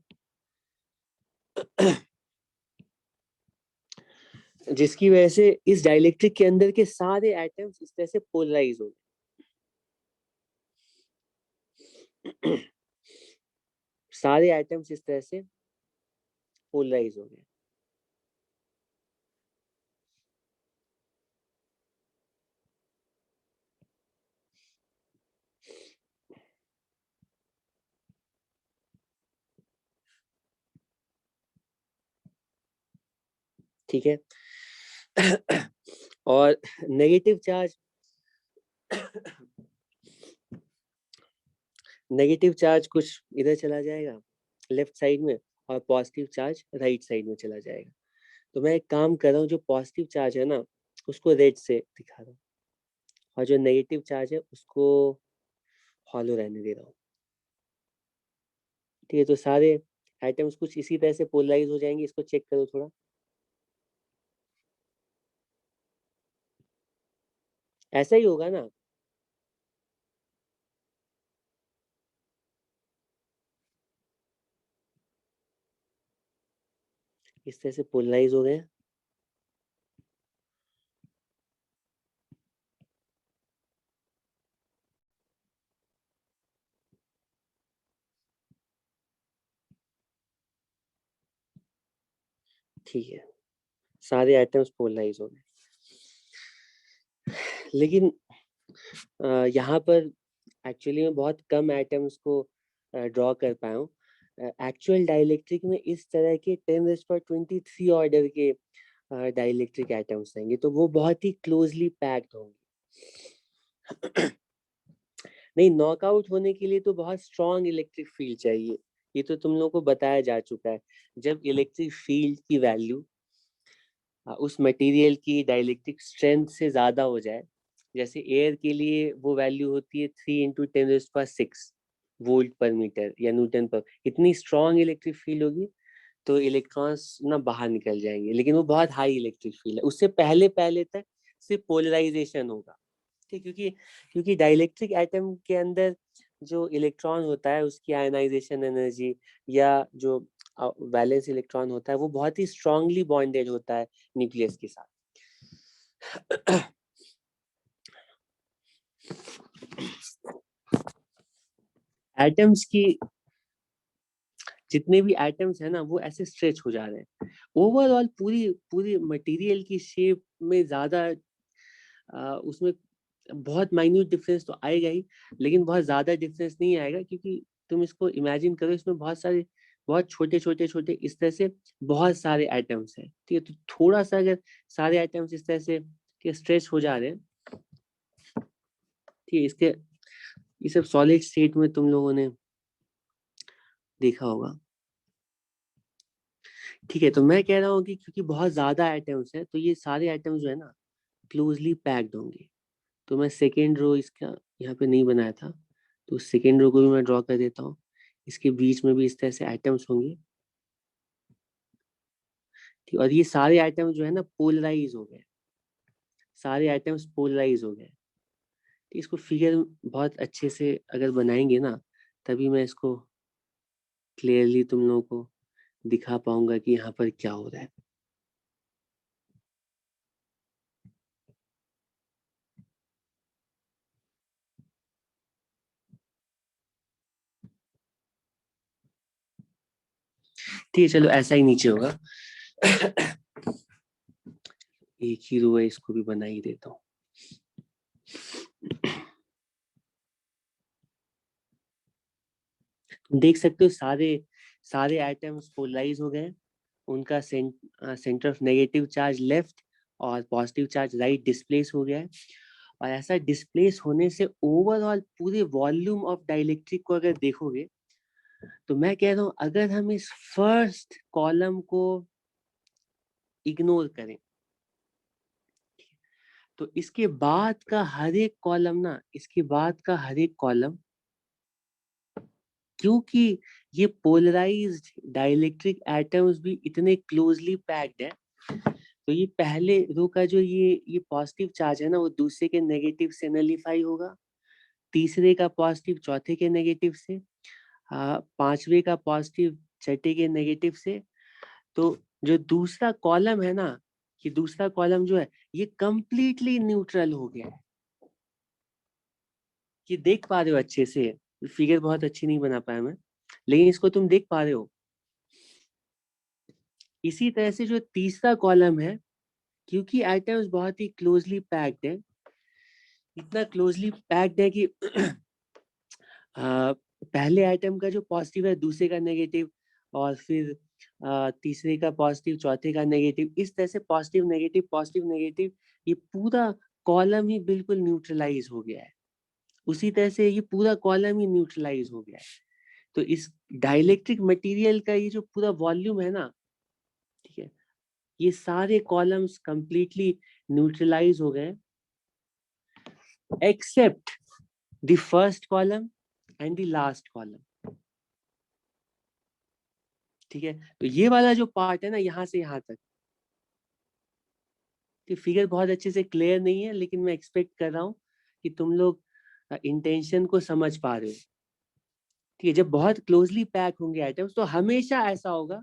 जिसकी वजह से इस डाइलेक्ट्रिक के अंदर के सारे एटम्स इस तरह से पोलराइज हो गए। सारे एटम्स इस तरह से पोलराइज हो गए। ठीक है, और नेगेटिव चार्ज कुछ इधर चला जाएगा लेफ्ट साइड में, और पॉजिटिव चार्ज राइट साइड में चला जाएगा। तो मैं एक काम कर रहा हूँ, जो पॉजिटिव चार्ज है ना उसको रेड से दिखा रहा हूँ, और जो नेगेटिव चार्ज है उसको हॉलो रहने दे रहा हूँ। ठीक है, तो सारे एटम्स कुछ इसी तरह से पोलराइज हो जाएंगे। इसको चेक करो थोड़ा, ऐसा ही होगा ना। इस तरह से पोलराइज हो गए। ठीक है, सारे एटम्स पोलराइज हो गए, लेकिन यहाँ पर एक्चुअली मैं बहुत कम एटम्स को ड्रॉ कर पाया हूँ। एक्चुअल डाइलेक्ट्रिक में इस तरह के 10⁻23 ऑर्डर के डाइलेक्ट्रिक एटम्स रहेंगे, तो वो बहुत ही क्लोजली पैक्ड होंगे। नहीं, नॉकआउट होने के लिए तो बहुत स्ट्रॉन्ग इलेक्ट्रिक फील्ड चाहिए, ये तो तुम लोगों को बताया जा चुका है। जब इलेक्ट्रिक फील्ड की वैल्यू उस मटेरियल की डाइलेक्ट्रिक स्ट्रेंथ से ज्यादा हो जाए, जैसे एयर के लिए वो वैल्यू होती है 3 × 10⁶ वोल्ट पर मीटर या न्यूटन पर। इतनी स्ट्रॉन्ग इलेक्ट्रिक फील्ड होगी तो इलेक्ट्रॉन्स ना बाहर निकल जाएंगे, लेकिन वो बहुत हाई इलेक्ट्रिक फील्ड है। उससे पहले पहले तक सिर्फ पोलराइजेशन होगा, ठीक, क्योंकि क्योंकि डाइलेक्ट्रिक एटम के अंदर जो इलेक्ट्रॉन होता है उसकी आयनाइजेशन एनर्जी या जो वैलेंस इलेक्ट्रॉन होता है वो बहुत ही स्ट्रांगली बॉन्डेड होता है न्यूक्लियस के साथ। एटम्स की जितने भी एटम्स है ना वो ऐसे स्ट्रेच हो जा रहे हैं। ओवरऑल पूरी पूरी मटेरियल की शेप में ज्यादा उसमें बहुत माइन्यूट डिफरेंस तो आएगा ही, लेकिन बहुत ज्यादा डिफरेंस नहीं आएगा, क्योंकि तुम इसको इमेजिन करो, इसमें बहुत सारे बहुत छोटे छोटे छोटे इस तरह से बहुत सारे एटम्स हैं, ठीक है। तो थोड़ा सा अगर सारे एटम्स इस तरह से स्ट्रेच हो जा रहे हैं, ठीक है, इसके ये सब सॉलिड स्टेट में तुम लोगों ने देखा होगा, ठीक है। तो मैं कह रहा हूँ कि क्योंकि बहुत ज्यादा आइटम्स है तो ये सारे आइटम्स जो है ना क्लोजली पैक्ड होंगे। तो मैं सेकेंड रो इसका यहाँ पे नहीं बनाया था, तो सेकेंड रो को भी मैं ड्रॉ कर देता हूँ। इसके बीच में भी इस तरह से आइटम्स होंगे, ठीक। और ये सारे आइटम्स जो है ना पोलराइज हो गए, सारे आइटम्स पोलराइज हो गए। तो इसको फिगर बहुत अच्छे से अगर बनाएंगे ना तभी मैं इसको क्लियरली तुम लोगों को दिखा पाऊंगा कि यहाँ पर क्या हो रहा है। ठीक है, चलो ऐसा ही नीचे होगा। एक ही रो है, इसको भी बना ही देता हूँ। देख सकते हो सारे सारे एटम्स पोलराइज हो गए, उनका centre of negative charge left और पॉजिटिव चार्ज राइट डिस्प्लेस हो गया है। और ऐसा डिस्प्लेस होने से ओवरऑल पूरे वॉल्यूम ऑफ डाइलेक्ट्रिक को अगर देखोगे तो मैं कह रहा हूं अगर हम इस फर्स्ट कॉलम को इग्नोर करें तो इसके बाद का हर एक कॉलम ना, इसके बाद का हर एक कॉलम, क्योंकि ये पोलराइज्ड डाइलेक्ट्रिक एटम्स भी इतने क्लोजली पैक्ड है, तो ये पहले रो का जो ये पॉजिटिव चार्ज है ना वो दूसरे के नेगेटिव से नलीफाई होगा, तीसरे का पॉजिटिव चौथे के नेगेटिव से, पांचवे का पॉजिटिव छठे के नेगेटिव से। तो जो दूसरा कॉलम है ना, ये दूसरा कॉलम जो है ये कंप्लीटली न्यूट्रल हो गया है। ये देख पा रहे हो अच्छे से, फिगर बहुत अच्छी नहीं बना पाया मैं, लेकिन इसको तुम देख पा रहे हो। इसी तरह से जो तीसरा कॉलम है, क्योंकि एटम्स बहुत ही क्लोजली पैक्ड है, इतना क्लोजली पैक्ड है कि पहले आइटम का जो पॉजिटिव है दूसरे का नेगेटिव, और फिर तीसरे का पॉजिटिव चौथे का नेगेटिव, इस तरह से पॉजिटिव नेगेटिव ये पूरा कॉलम ही बिल्कुल न्यूट्रलाइज हो गया है। उसी तरह से ये पूरा कॉलम ही न्यूट्रलाइज हो गया है। तो इस डाइलेक्ट्रिक मटेरियल का ये जो पूरा वॉल्यूम है ना, ठीक है, ये सारे कॉलम्स कंप्लीटली न्यूट्रलाइज हो गए except the first column and the last column, ठीक है। तो ये वाला जो पार्ट है ना यहाँ से यहाँ तक, कि फिगर बहुत अच्छे से क्लियर नहीं है, लेकिन मैं एक्सपेक्ट कर रहा हूँ कि तुम लोग इंटेंशन को समझ पा रहे हो, ठीक है। जब बहुत क्लोजली पैक होंगे एटम्स तो हमेशा ऐसा होगा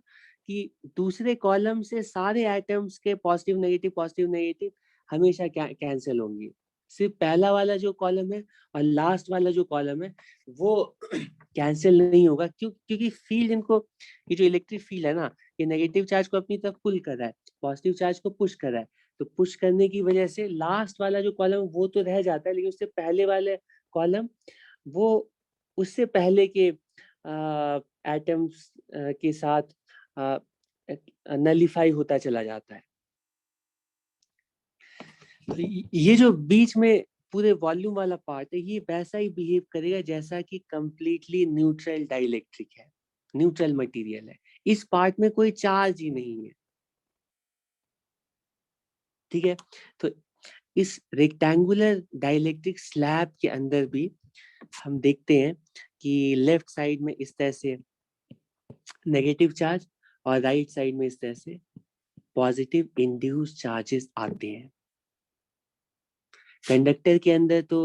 कि दूसरे कॉलम से सारे एटम्स के पॉजिटिव नेगेटिव हमेशा कैंसिल होंगे। सिर्फ पहला वाला जो कॉलम है और लास्ट वाला जो कॉलम है वो कैंसिल नहीं होगा, क्योंकि फील्ड इनको, ये जो इलेक्ट्रिक फील्ड है ना, ये नेगेटिव चार्ज को अपनी तरफ पुल कर रहा है, पॉजिटिव चार्ज को पुश कर रहा है। तो पुश करने की वजह से लास्ट वाला जो कॉलम वो तो रह जाता है, लेकिन उससे पहले वाले कॉलम वो उससे पहले के एटम्स के साथ नलीफाई होता चला जाता है। तो ये जो बीच में पूरे वॉल्यूम वाला पार्ट है ये वैसा ही बिहेव करेगा जैसा कि कंप्लीटली न्यूट्रल डाइलेक्ट्रिक है, न्यूट्रल मटेरियल है, इस पार्ट में कोई चार्ज ही नहीं है, ठीक है। तो इस रेक्टेंगुलर डाइलेक्ट्रिक स्लैब के अंदर भी हम देखते हैं कि लेफ्ट साइड में इस तरह से नेगेटिव चार्ज और राइट साइड में इस तरह से पॉजिटिव इंड्यूस चार्जेस आते हैं। कंडक्टर के अंदर तो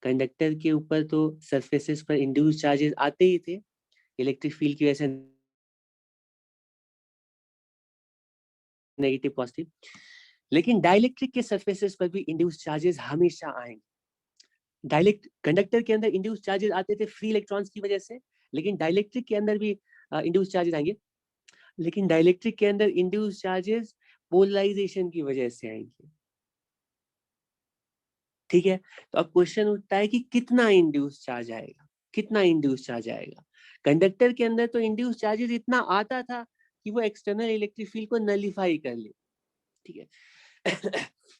कंडक्टर के ऊपर तो सरफेसेस पर इंड्यूस चार्जेस आते ही थे इलेक्ट्रिक फील्ड की वजह से, नेगेटिव पॉजिटिव, लेकिन डाइलेक्ट्रिक के सरफेसेस पर भी इंड्यूस चार्जेस हमेशा आएंगे। डायलेक्ट कंडक्टर के अंदर इंड्यूस चार्जेस आते थे फ्री इलेक्ट्रॉन्स की वजह से, लेकिन डाइलेक्ट्रिक के अंदर भी इंड्यूस चार्जेस आएंगे, लेकिन डाइलेक्ट्रिक के अंदर इंड्यूस चार्जेस पोलराइजेशन की वजह से आएंगे। ठीक है, तो अब क्वेश्चन उठता है कि कितना इंड्यूस चार्ज आएगा, कितना इंड्यूस चार्ज आएगा। कंडक्टर के अंदर तो इंड्यूस चार्जेस इतना आता था कि वो एक्सटर्नल इलेक्ट्रिक फील्ड को नलिफाई कर ले। ठीक है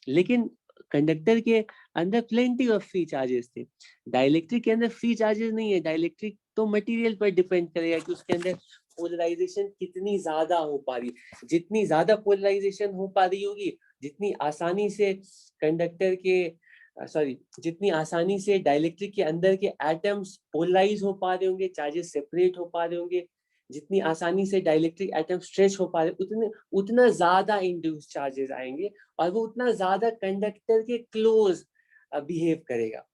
लेकिन कंडक्टर के अंदर प्लेंटी ऑफ फ्री चार्जेस थे। डाइलेक्ट्रिक के अंदर फ्री चार्जेस नहीं है। डाइलेक्ट्रिक तो मटेरियल पर डिपेंड करेगा कि उसके अंदर पोलराइजेशन कितनी ज्यादा हो पा रही, जितनी ज्यादा पोलराइजेशन हो पा रही होगी, जितनी आसानी से कंडक्टर के जितनी आसानी से डाइलेक्ट्रिक के अंदर के एटम्स पोलराइज हो पा रहे होंगे, चार्जेस सेपरेट हो पा रहे होंगे, जितनी आसानी से डाइलेक्ट्रिक एटम स्ट्रेच हो पा रहे, उतना ज्यादा इंड्यूस चार्जेस आएंगे और वो उतना ज्यादा कंडक्टर के क्लोज बिहेव करेगा।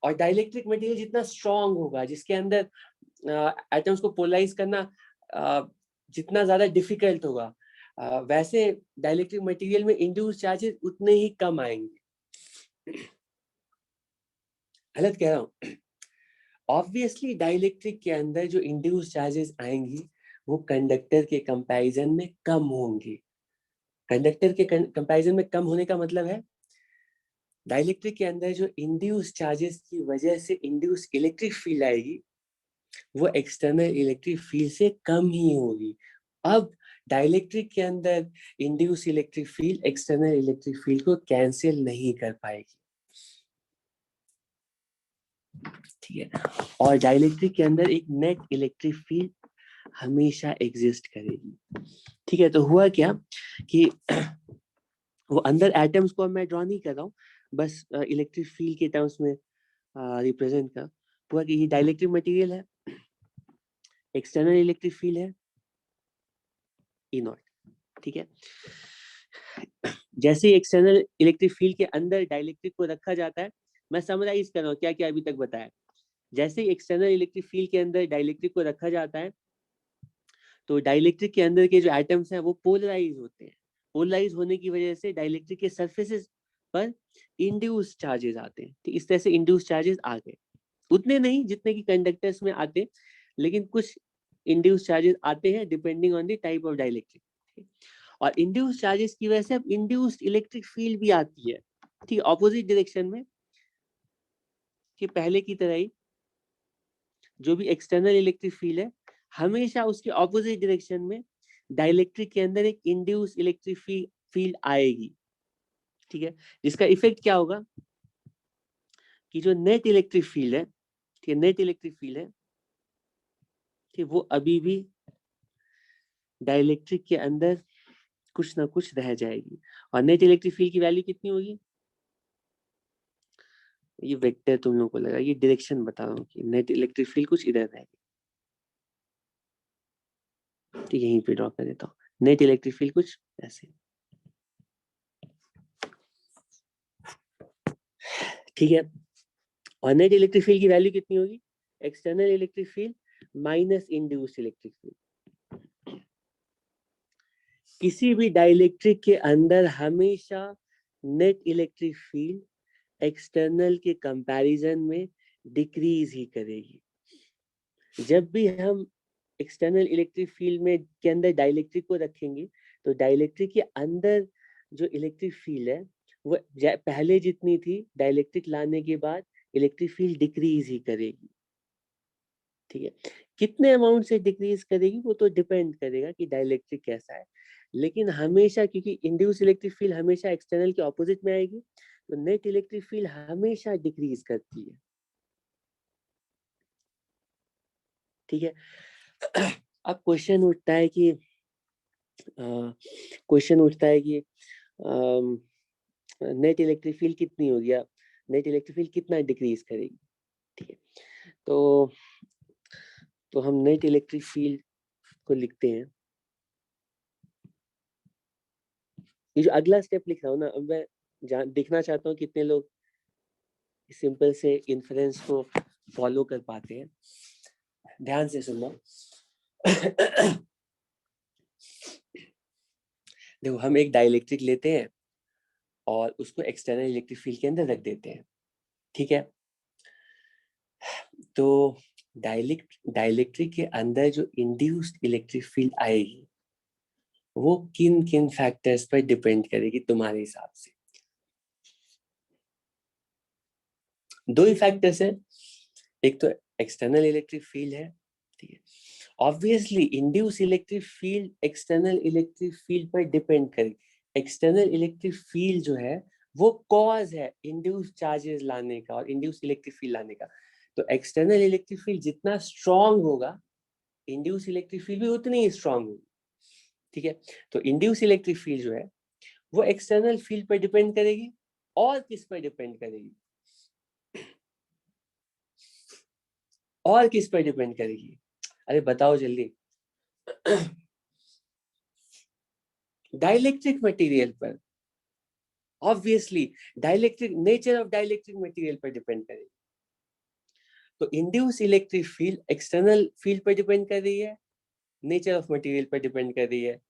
और डाइलेक्ट्रिक मटेरियल जितना स्ट्रॉन्ग होगा, जिसके अंदर एटम्स को पोलराइज करना जितना ज्यादा डिफिकल्ट होगा, वैसे डाइलेक्ट्रिक मटेरियल में इंड्यूस चार्जेस उतने ही कम आएंगे। गलत कह रहा हूं? ऑब्वियसली डाइलेक्ट्रिक के अंदर जो इंड्यूस चार्जेस आएंगी वो कंडक्टर के कंपैरिजन में कम होंगी। कंडक्टर के कंपैरिजन में कम होने का मतलब है डाइलेक्ट्रिक के अंदर जो इंड्यूस चार्जेस की वजह से इंड्यूस इलेक्ट्रिक फील्ड आएगी वो एक्सटर्नल इलेक्ट्रिक फील्ड से कम ही होगी। अब डाइलेक्ट्रिक के अंदर induce electric field external electric field को कैंसिल नहीं कर पाएगी। ठीक है, और डाइलेक्ट्रिक के अंदर एक नेट इलेक्ट्रिक फील्ड हमेशा एग्जिस्ट करेगी। ठीक है, तो हुआ क्या कि वो अंदर एटम्स को मैं ड्रॉ नहीं कर रहा हूँ, बस इलेक्ट्रिक फील्ड के टर्म्स में रिप्रेजेंट कर हुआ कि ये डाइलेक्ट्रिक मटेरियल है, एक्सटर्नल इलेक्ट्रिक फील्ड है ई नॉट। ठीक है, जैसे एक्सटर्नल इलेक्ट्रिक फील्ड के अंदर डाइलेक्ट्रिक को रखा जाता है, मैं समराइज कर रहा हूँ क्या क्या अभी तक बताया। जैसे एक्सटर्नल इलेक्ट्रिक फील्ड के अंदर डाइलेक्ट्रिक को रखा जाता है तो डाइलेक्ट्रिक के अंदर के जो एटम्स हैं वो पोलराइज होते हैं। पोलराइज होने की वजह से डाइलेक्ट्रिक के सरफेसेस पर इंड्यूस चार्जेस आते हैं। तो इस तरह से इंड्यूस चार्जेस आ गए, उतने नहीं जितने कि कंडक्टर्स में आते, लेकिन कुछ इंड्यूस चार्जेस आते हैं depending on the type of dielectric. और इंड्यूस चार्जेस की वजह से अब इंड्यूस्ड इलेक्ट्रिक फील्ड भी आती है, ठीक, ऑपोजिट डायरेक्शन में, कि पहले की तरह ही जो भी एक्सटर्नल इलेक्ट्रिक फील्ड है हमेशा उसके ऑपोजिट डायरेक्शन में डाइलेक्ट्रिक के अंदर एक इंड्यूस इलेक्ट्रिक फील्ड आएगी। ठीक है, जिसका इफेक्ट क्या होगा कि जो नेट इलेक्ट्रिक फील्ड है, ठीक है, नेट इलेक्ट्रिक फील्ड है, ठीक, वो अभी भी डाइलेक्ट्रिक के अंदर कुछ ना कुछ रह जाएगी। और नेट इलेक्ट्रिक फील्ड की वैल्यू कितनी होगी, ये वेक्टर तुम लोगों को लगा, ये डायरेक्शन बता रहा हूँ कि नेट इलेक्ट्रिक फील्ड कुछ इधर रहेगी। ठीक, यहीं पे ड्रॉ कर देता हूँ, नेट इलेक्ट्रिक फील्ड कुछ ऐसे। ठीक है, और नेट इलेक्ट्रिक फील्ड की वैल्यू कितनी होगी, external electric field minus induced electric field. किसी भी डाइलेक्ट्रिक के अंदर हमेशा नेट इलेक्ट्रिक फील्ड एक्सटर्नल के कंपैरिजन में डिक्रीज ही करेगी। जब भी हम एक्सटर्नल इलेक्ट्रिक फील्ड में के अंदर डाइलेक्ट्रिक को रखेंगे तो डाइलेक्ट्रिक के अंदर जो इलेक्ट्रिक फील्ड है वो पहले जितनी थी डाइलेक्ट्रिक लाने के बाद इलेक्ट्रिक फील्ड डिक्रीज ही करेगी। ठीक है, कितने अमाउंट से डिक्रीज करेगी वो तो डिपेंड करेगा कि डाइलेक्ट्रिक कैसा है, लेकिन हमेशा क्योंकि इंड्यूस इलेक्ट्रिक फील्ड हमेशा एक्सटर्नल के ऑपोजिट में आएगी तो नेट इलेक्ट्रिक फील्ड हमेशा डिक्रीज करती है। ठीक है, अब क्वेश्चन उठता है कि नेट इलेक्ट्रिक फील्ड कितनी होगी, या नेट इलेक्ट्रिक फील्ड कितना डिक्रीज करेगी। ठीक है, तो हम नेट इलेक्ट्रिक फील्ड को लिखते हैं। ये जो अगला स्टेप लिख रहा हूँ ना, अब मैं देखना चाहता हूँ कितने लोग सिंपल से इन्फ्रेंस को फॉलो कर पाते हैं। ध्यान से सुनना। देखो, हम एक डाइलेक्ट्रिक लेते हैं और उसको एक्सटर्नल इलेक्ट्रिक फील्ड के अंदर रख देते हैं। ठीक है, तो डाइलेक्ट्रिक के अंदर जो इंड्यूस्ड इलेक्ट्रिक फील्ड आएगी वो किन किन फैक्टर्स पर डिपेंड करेगी तुम्हारे हिसाब से। दो ही फैक्टर्स है, एक तो एक्सटर्नल इलेक्ट्रिक फील्ड है। ठीक है, obviously induce electric field external electric field पर डिपेंड करेगी। एक्सटर्नल इलेक्ट्रिक फील्ड जो है वो कॉज है इंड्यूस चार्जेस लाने का और इंड्यूस इलेक्ट्रिक फील्ड लाने का। तो एक्सटर्नल इलेक्ट्रिक फील्ड जितना स्ट्रांग होगा, इंड्यूस इलेक्ट्रिक फील्ड भी उतनी ही स्ट्रांग होगी। ठीक है, तो इंड्यूस इलेक्ट्रिक फील्ड जो है वो एक्सटर्नल फील्ड पर डिपेंड करेगी, और किस पर डिपेंड करेगी, और किस पर डिपेंड करेगी, अरे बताओ जल्दी। डाइलेक्ट्रिक मटेरियल पर, obviously dielectric nature of dielectric material पर डिपेंड करेगी। तो induce electric field external field पर डिपेंड कर रही है, नेचर ऑफ मटेरियल पर डिपेंड कर रही है।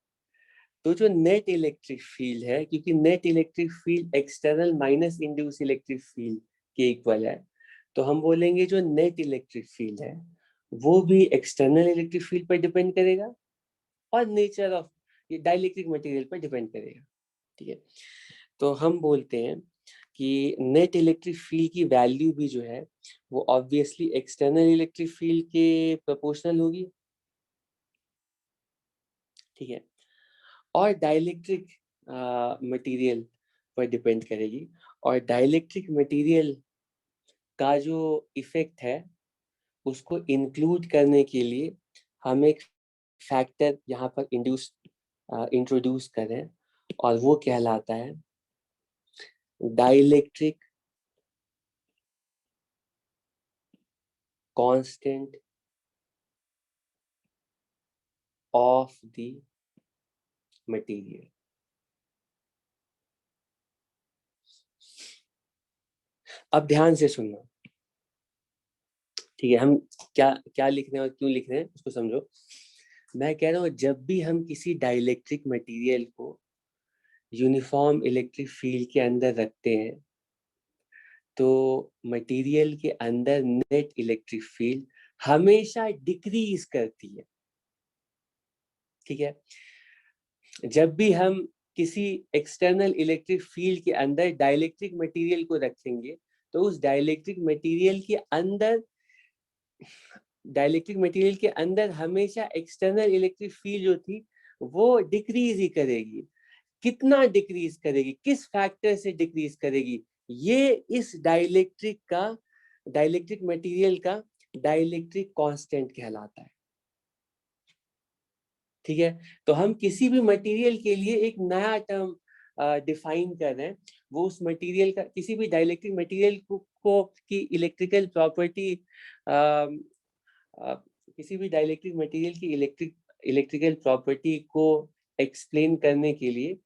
तो जो नेट इलेक्ट्रिक फील्ड है, क्योंकि net electric field external minus induce electric field के इक्वल है, तो हम बोलेंगे जो नेट इलेक्ट्रिक फील्ड है वो भी एक्सटर्नल इलेक्ट्रिक फील्ड पर डिपेंड करेगा और नेचर ऑफ डाइलेक्ट्रिक मटेरियल पर डिपेंड करेगा। ठीक है, तो हम बोलते हैं कि नेट इलेक्ट्रिक फील्ड की वैल्यू भी जो है वो ऑब्वियसली एक्सटर्नल इलेक्ट्रिक फील्ड के प्रोपोर्शनल होगी। ठीक है, और डाइलेक्ट्रिक मटेरियल पर डिपेंड करेगी, और डाइलेक्ट्रिक मटेरियल का जो इफेक्ट है उसको इंक्लूड करने के लिए हम एक फैक्टर यहाँ पर इंट्रोड्यूस करें, और वो कहलाता है dielectric constant of the material. अब ध्यान से सुनना। ठीक है, हम क्या क्या लिख रहे हैं और क्यों लिख रहे हैं उसको समझो। मैं कह रहा हूँ जब भी हम किसी डाइलेक्ट्रिक मटेरियल को यूनिफॉर्म इलेक्ट्रिक फील्ड के अंदर रखते हैं तो मटेरियल के अंदर नेट इलेक्ट्रिक फील्ड हमेशा डिक्रीज करती है। ठीक है, जब भी हम किसी एक्सटर्नल इलेक्ट्रिक फील्ड के अंदर डाइलेक्ट्रिक मटेरियल को रखेंगे तो उस डाइलेक्ट्रिक मटेरियल के अंदर हमेशा एक्सटर्नल इलेक्ट्रिक फील्ड जो थी वो डिक्रीज ही करेगी। कितना डिक्रीज करेगी, किस फैक्टर से डिक्रीज करेगी, ये इस डाइलेक्ट्रिक मटेरियल का डाइलेक्ट्रिक कांस्टेंट कहलाता है। ठीक है, तो हम किसी भी मटेरियल के लिए एक नया टर्म डिफाइन कर रहे हैं। वो उस मटेरियल का, किसी भी डाइलेक्ट्रिक मटेरियल को की इलेक्ट्रिकल प्रॉपर्टी, किसी भी डाइलेक्ट्रिक मटेरियल की इलेक्ट्रिकल प्रॉपर्टी को एक्सप्लेन करने के लिए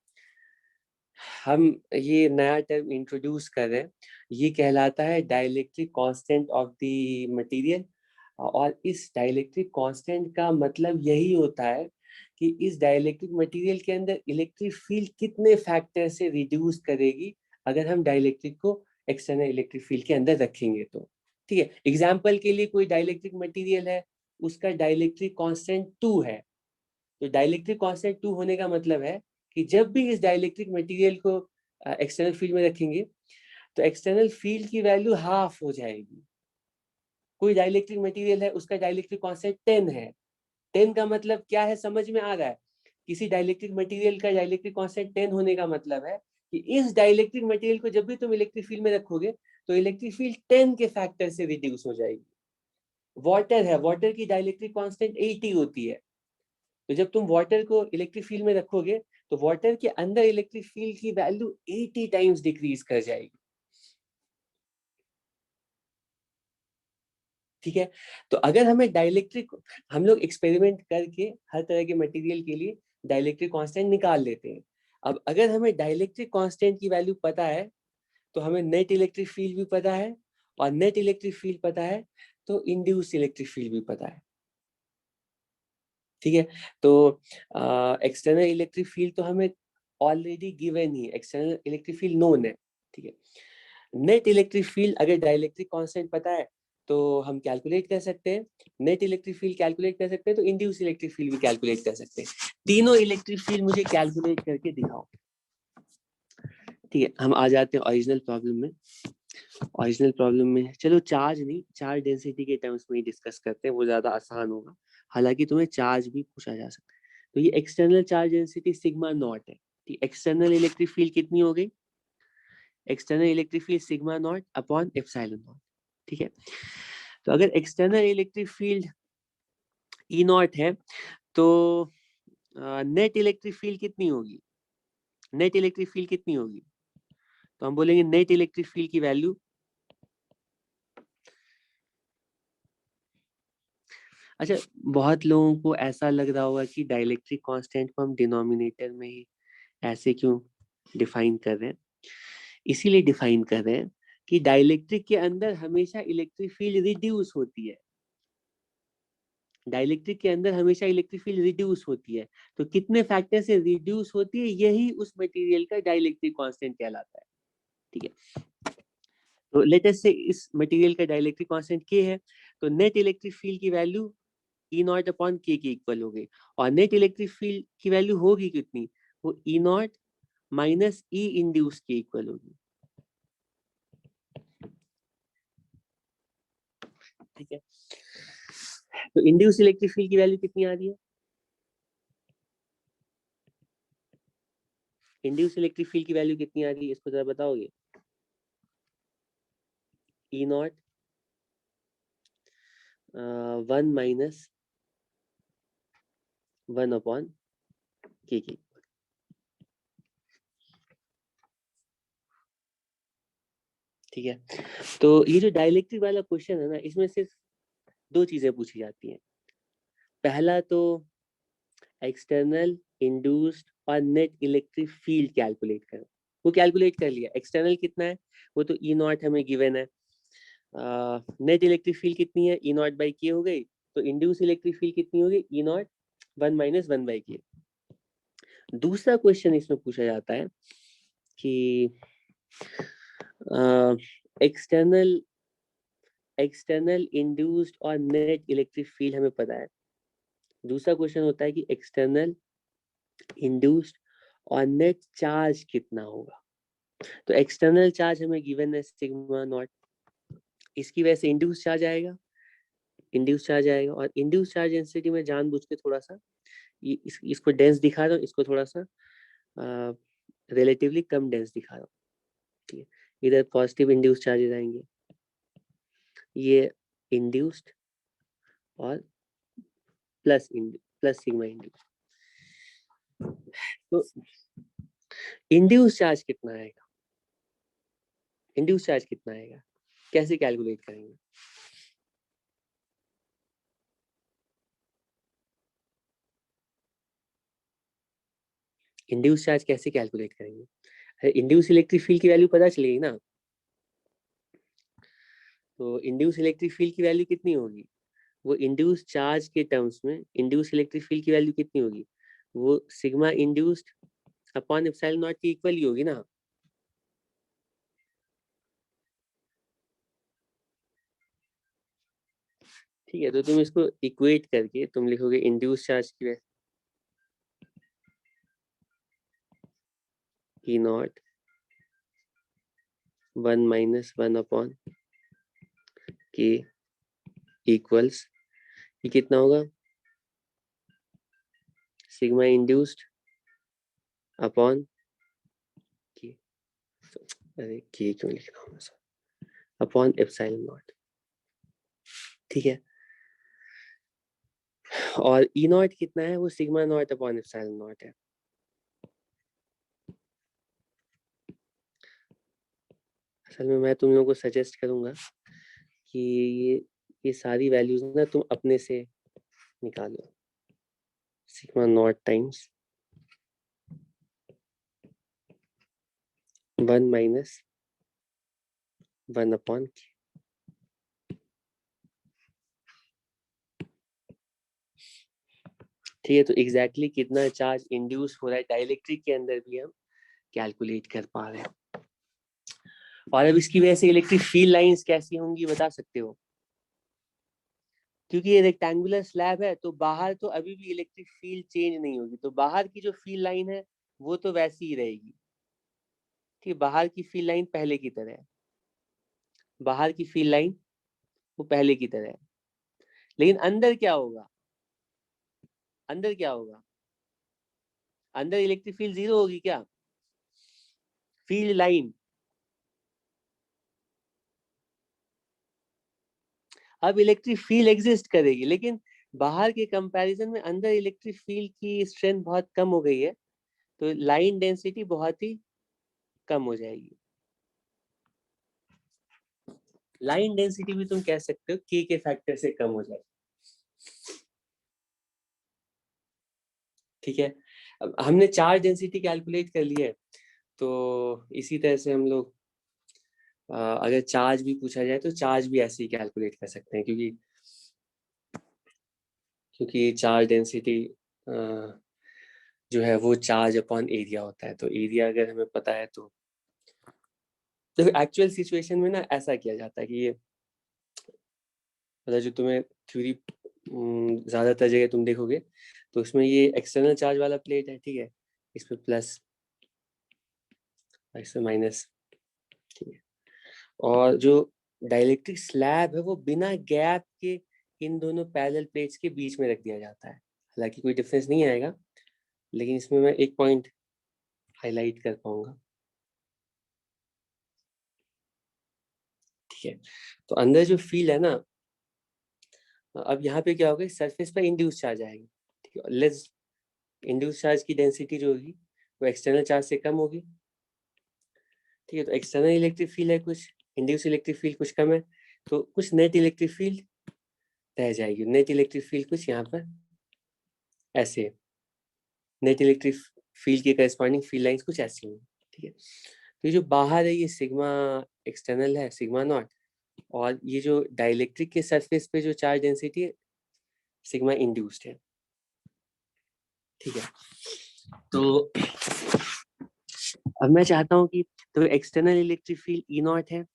हम ये नया टर्म इंट्रोड्यूस कर रहे हैं। ये कहलाता है dielectric constant of the material. और इस डाइलेक्ट्रिक कांस्टेंट का मतलब यही होता है कि इस डाइलेक्ट्रिक मटेरियल के अंदर इलेक्ट्रिक फील्ड कितने फैक्टर से रिड्यूस करेगी अगर हम डाइलेक्ट्रिक को एक्सटर्नल इलेक्ट्रिक फील्ड के अंदर रखेंगे तो। ठीक है, एग्जाम्पल के लिए कोई डाइलेक्ट्रिक मटेरियल है, उसका डाइलेक्ट्रिक कांस्टेंट 2 है। तो डाइलेक्ट्रिक कांस्टेंट 2 होने का मतलब है कि जब भी इस डाइलेक्ट्रिक मटेरियल को एक्सटर्नल फील्ड में रखेंगे तो एक्सटर्नल फील्ड की वैल्यू हाफ हो जाएगी। कोई डाइलेक्ट्रिक मटेरियल है, उसका डाइलेक्ट्रिक कांस्टेंट 10 है। 10 का मतलब क्या है, समझ में आ रहा है? किसी डाइलेक्ट्रिक मटेरियल का डाइलेक्ट्रिक कांस्टेंट 10 होने का मतलब है कि इस डाइलेक्ट्रिक मटेरियल को जब भी तुम इलेक्ट्रिक फील्ड में रखोगे तो इलेक्ट्रिक फील्ड 10 के फैक्टर से रिड्यूस हो जाएगी। वाटर है, वाटर की डाइलेक्ट्रिक कांस्टेंट 80 होती है। तो जब तुम वाटर को इलेक्ट्रिक फील्ड में रखोगे तो वाटर के अंदर इलेक्ट्रिक फील्ड की वैल्यू 80 टाइम्स डिक्रीज कर जाएगी। ठीक है, तो अगर हमें डाइलेक्ट्रिक, हम लोग एक्सपेरिमेंट करके हर तरह के मटेरियल के लिए डाइलेक्ट्रिक कांस्टेंट निकाल लेते हैं। अब अगर हमें डाइलेक्ट्रिक कांस्टेंट की वैल्यू पता है तो हमें नेट इलेक्ट्रिक फील्ड भी पता है, और नेट इलेक्ट्रिक फील्ड पता है तो इंड्यूस इलेक्ट्रिक फील्ड भी पता है। ठीक है, तो एक्सटर्नल इलेक्ट्रिक फील्ड तो हमें ऑलरेडी गिवन ही है, एक्सटर्नल इलेक्ट्रिक फील्ड नोन है। ठीक है, नेट इलेक्ट्रिक फील्ड अगर डाइलेक्ट्रिक कांस्टेंट पता है तो हम कैलकुलेट कर सकते हैं, नेट इलेक्ट्रिक फील्ड कैलकुलेट कर सकते हैं, तो इंड्यूस इलेक्ट्रिक फील्ड भी कैलकुलेट कर सकते हैं। तीनों इलेक्ट्रिक फील्ड मुझे कैलकुलेट करके दिखाओ। ठीक है, हम आ जाते हैं ओरिजिनल प्रॉब्लम में। ओरिजिनल प्रॉब्लम में चलो चार्ज नहीं, चार्ज डेंसिटी के टर्म्स में ही डिस्कस करते हैं, वो ज्यादा आसान होगा। हालांकि तुम्हें चार्ज भी पूछा जा सकता है। तो ये external charge density sigma not है। एक्सटर्नल इलेक्ट्रिक फील्ड कितनी हो गई? External electric field sigma not upon epsilon not. ठीक है, तो अगर external electric field E not है तो नेट इलेक्ट्रिक फील्ड कितनी होगी? नेट इलेक्ट्रिक फील्ड कितनी होगी? तो हम बोलेंगे नेट इलेक्ट्रिक फील्ड की वैल्यू, अच्छा बहुत लोगों को ऐसा लग रहा होगा कि डाइलेक्ट्रिक कांस्टेंट को हम डिनोमिनेटर में ही ऐसे क्यों डिफाइन कर रहे हैं? इसीलिए डिफाइन कर रहे हैं कि डाइलेक्ट्रिक के अंदर हमेशा इलेक्ट्रिक फील्ड रिड्यूस होती है। डाइलेक्ट्रिक के अंदर हमेशा इलेक्ट्रिक फील्ड रिड्यूस होती है, तो कितने फैक्टर से रिड्यूस होती है यही उस मटेरियल का डाइलेक्ट्रिक कांस्टेंट कहलाता है। ठीक है, तो लेट अस से इस मटेरियल का डाइलेक्ट्रिक कांस्टेंट के है, तो नेट इलेक्ट्रिक फील्ड की वैल्यू ई नॉट अपॉन के इक्वल हो गई, और नेट इलेक्ट्रिक फील्ड की वैल्यू होगी कितनी? वो ई नॉट माइनस ई इंड्यूस के इक्वल होगी। ठीक है, तो इंड्यूस इलेक्ट्रिक फील्ड की वैल्यू कितनी आ रही है? इंड्यूस इलेक्ट्रिक फील्ड की वैल्यू कितनी आ रही है, इसको जरा बताओगे? ई नॉट 1 माइनस 1 अपॉन के। ठीक है, तो ये जो डाइलेक्ट्रिक वाला क्वेश्चन है ना, इसमें सिर्फ दो चीजें पूछी जाती हैं। पहला तो एक्सटर्नल, इंड्यूस्ड और नेट इलेक्ट्रिक फील्ड कैलकुलेट करो। वो कैलकुलेट कर लिया, एक्सटर्नल कितना है वो तो ई नॉट हमें गिवन है, नेट इलेक्ट्रिक फील्ड कितनी है ई नॉट बाई के हो गई, तो इंड्यूस इलेक्ट्रिक फील्ड कितनी होगी ई नॉट 1 माइनस 1 बाई के। दूसरा क्वेश्चन इसमें पूछा जाता है कि एक्सटर्नल, एक्सटर्नल, इंड्यूस्ड और नेट इलेक्ट्रिक फील्ड हमें पता है। दूसरा क्वेश्चन होता है कि एक्सटर्नल, इंड्यूस्ड और नेट चार्ज कितना होगा। तो एक्सटर्नल चार्ज हमें गिवन है सिग्मा नॉट, इसकी वजह से इंड्यूस चार्ज आएगा, इंड्यूस चार्ज आएगा, और इंड्यूस चार्ज डेंसिटी में जानबूझ के थोड़ा सा इसको डेंस दिखा रहा हूँ, इसको थोड़ा सा रिलेटिवली कम डेंस दिखा रहा हूँ। ठीक है, इधर पॉजिटिव इंड्यूस चार्जेस आएंगे, ये इंड्यूस्ड और प्लस प्लस सिग्मा इंड्यूस। तो इंड्यूस चार्ज कितना आएगा? इंड्यूस चार्ज कितना आएगा, कैसे कैलकुलेट करेंगे? इंड्यूस चार्ज कैसे कैलकुलेट करेंगे? अरे इंड्यूस इलेक्ट्रिक फील्ड की वैल्यू पता चलेगी ना, तो इंड्यूस इलेक्ट्रिक फील्ड की वैल्यू कितनी होगी? वो इंड्यूस चार्ज के टर्म्स में इंड्यूस इलेक्ट्रिक फील्ड की वैल्यू कितनी होगी? वो sigma induced upon epsilon not की इक्वल ही होगी ना। ठीक है, तो तुम इसको इक्वेट करके तुम लिखोगे इंड्यूस चार्ज की value E not 1 minus 1 upon के इक्वल्स, ये कितना होगा? सिग्मा इंड्यूस्ड अपॉन के, अरे के क्यों लिख रहा हूँ मैं, अपॉन एप्सिलॉन नॉट। ठीक है, और ई नॉट कितना है? वो sigma not upon epsilon not है। असल में मैं तुम लोगों को सजेस्ट करूंगा कि ये सारी वैल्यूज ना तुम अपने से निकालो। Sigma not times 1 minus 1 upon के। ठीक है, तो एग्जैक्टली कितना चार्ज इंड्यूस हो रहा है डाइलेक्ट्रिक के अंदर भी हम कैलकुलेट कर पा रहे हैं। और अब इसकी वजह से इलेक्ट्रिक फील्ड लाइंस कैसी होंगी बता सकते हो? क्योंकि ये रेक्टेंगुलर स्लैब है तो बाहर तो अभी भी इलेक्ट्रिक फील्ड चेंज नहीं होगी, तो बाहर की जो फील्ड लाइन है वो तो वैसी ही रहेगी। ठीक, बाहर की फील्ड लाइन पहले की तरह है, बाहर की फील्ड लाइन वो पहले की तरह है। लेकिन अंदर क्या होगा? अंदर क्या होगा? अंदर इलेक्ट्रिक फील्ड 0 होगी क्या? फील्ड लाइन अब इलेक्ट्रिक फील्ड एग्जिस्ट करेगी, लेकिन बाहर के कंपैरिजन में अंदर इलेक्ट्रिक फील्ड की स्ट्रेंथ बहुत कम हो गई है, तो लाइन डेंसिटी बहुत ही कम हो जाएगी। लाइन डेंसिटी भी तुम कह सकते हो के फैक्टर से कम हो जाएगी। ठीक है, अब हमने चार्ज डेंसिटी कैलकुलेट कर ली है, तो इसी तरह से हम लोग अगर चार्ज भी पूछा जाए तो चार्ज भी ऐसे ही कैलकुलेट कर सकते हैं, क्योंकि चार्ज डेंसिटी जो है वो चार्ज अपॉन एरिया होता है, तो एरिया अगर हमें पता है तो एक्चुअल सिचुएशन में ना ऐसा किया जाता है कि ये मतलब जो तुम्हें थ्योरी ज्यादातर जगह तुम देखोगे तो उसमें ये एक्सटर्नल चार्ज वाला प्लेट है, ठीक है, इसमें प्लस इसमें माइनस, ठीक है, और जो डाइलेक्ट्रिक स्लैब है वो बिना गैप के इन दोनों पैरेलल प्लेट्स के बीच में रख दिया जाता है। हालांकि कोई डिफरेंस नहीं आएगा, लेकिन इसमें मैं एक पॉइंट हाईलाइट कर पाऊंगा। ठीक है, तो अंदर जो फील्ड है ना, अब यहाँ पे क्या होगा, सरफेस पर इंड्यूस चार्ज आएगी, ठीक है, लेस इंड्यूस चार्ज की डेंसिटी जो होगी वो एक्सटर्नल चार्ज से कम होगी। ठीक है, तो एक्सटर्नल इलेक्ट्रिक फील्ड है कुछ, इंड्यूस इलेक्ट्रिक फील्ड कुछ कम है, तो कुछ नेट इलेक्ट्रिक फील्ड रह जाएगी। नेट इलेक्ट्रिक फील्ड कुछ यहाँ पर ऐसे, नेट इलेक्ट्रिक फील्ड के करस्पॉन्डिंग फील्ड लाइंस कुछ ऐसी होंगी। ठीक है, तो ये जो बाहर है ये सिग्मा एक्सटर्नल है, सिग्मा नॉट, और ये जो डाइलेक्ट्रिक के सरफेस पे जो चार्ज डेंसिटी है सिग्मा इंड्यूस्ड है। ठीक है, तो अब मैं चाहता हूं कि तो external electric field E not है,